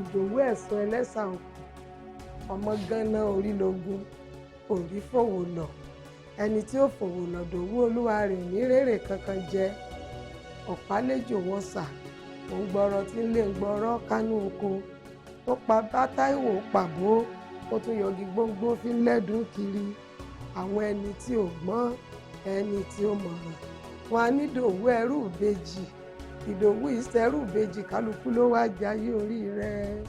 Ìdòwú ẹ̀sọ́ ẹlẹ́sàn ọmọ gánà orílógún orí fòwò lọ ẹni tí ó fòwò lọ Ìdòwú olúwa rẹ̀ ní rèrè kankan jẹ ọ̀pálẹ́jò wọ́sà òun gbọ́rọ̀ tí ń lè gbọ́rọ̀ kánú oko ó pa Bátáìwò pàbó ó tún yọgi gbóngbó fi ń lẹ́dùn kiri àwọn ẹni tí ò gbọ́n ẹni tí ó mọ̀ràn wọn á ní Ìdòwú ẹrú ìbejì Ìdòwú ìṣẹ́rú ìbejì kálukú ló wá jayé orí rẹ̀.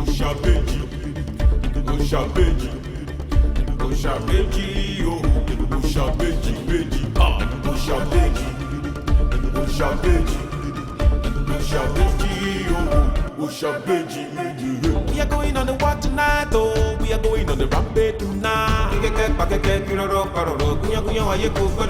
Òṣàbèjì òṣàbèjì òṣàbèjì o òṣàbèjì méjì òṣàbèjì òṣàbèjì òṣàbèjì o òṣàbèjì méjì. We are going on the walk tonight, oh. We are going on the rampage tonight. Kẹ̀kẹ́ pa kẹ̀kẹ́ kí rọrọ parọrọ gúnyán gúnyán wáyé kò gbọdọ̀.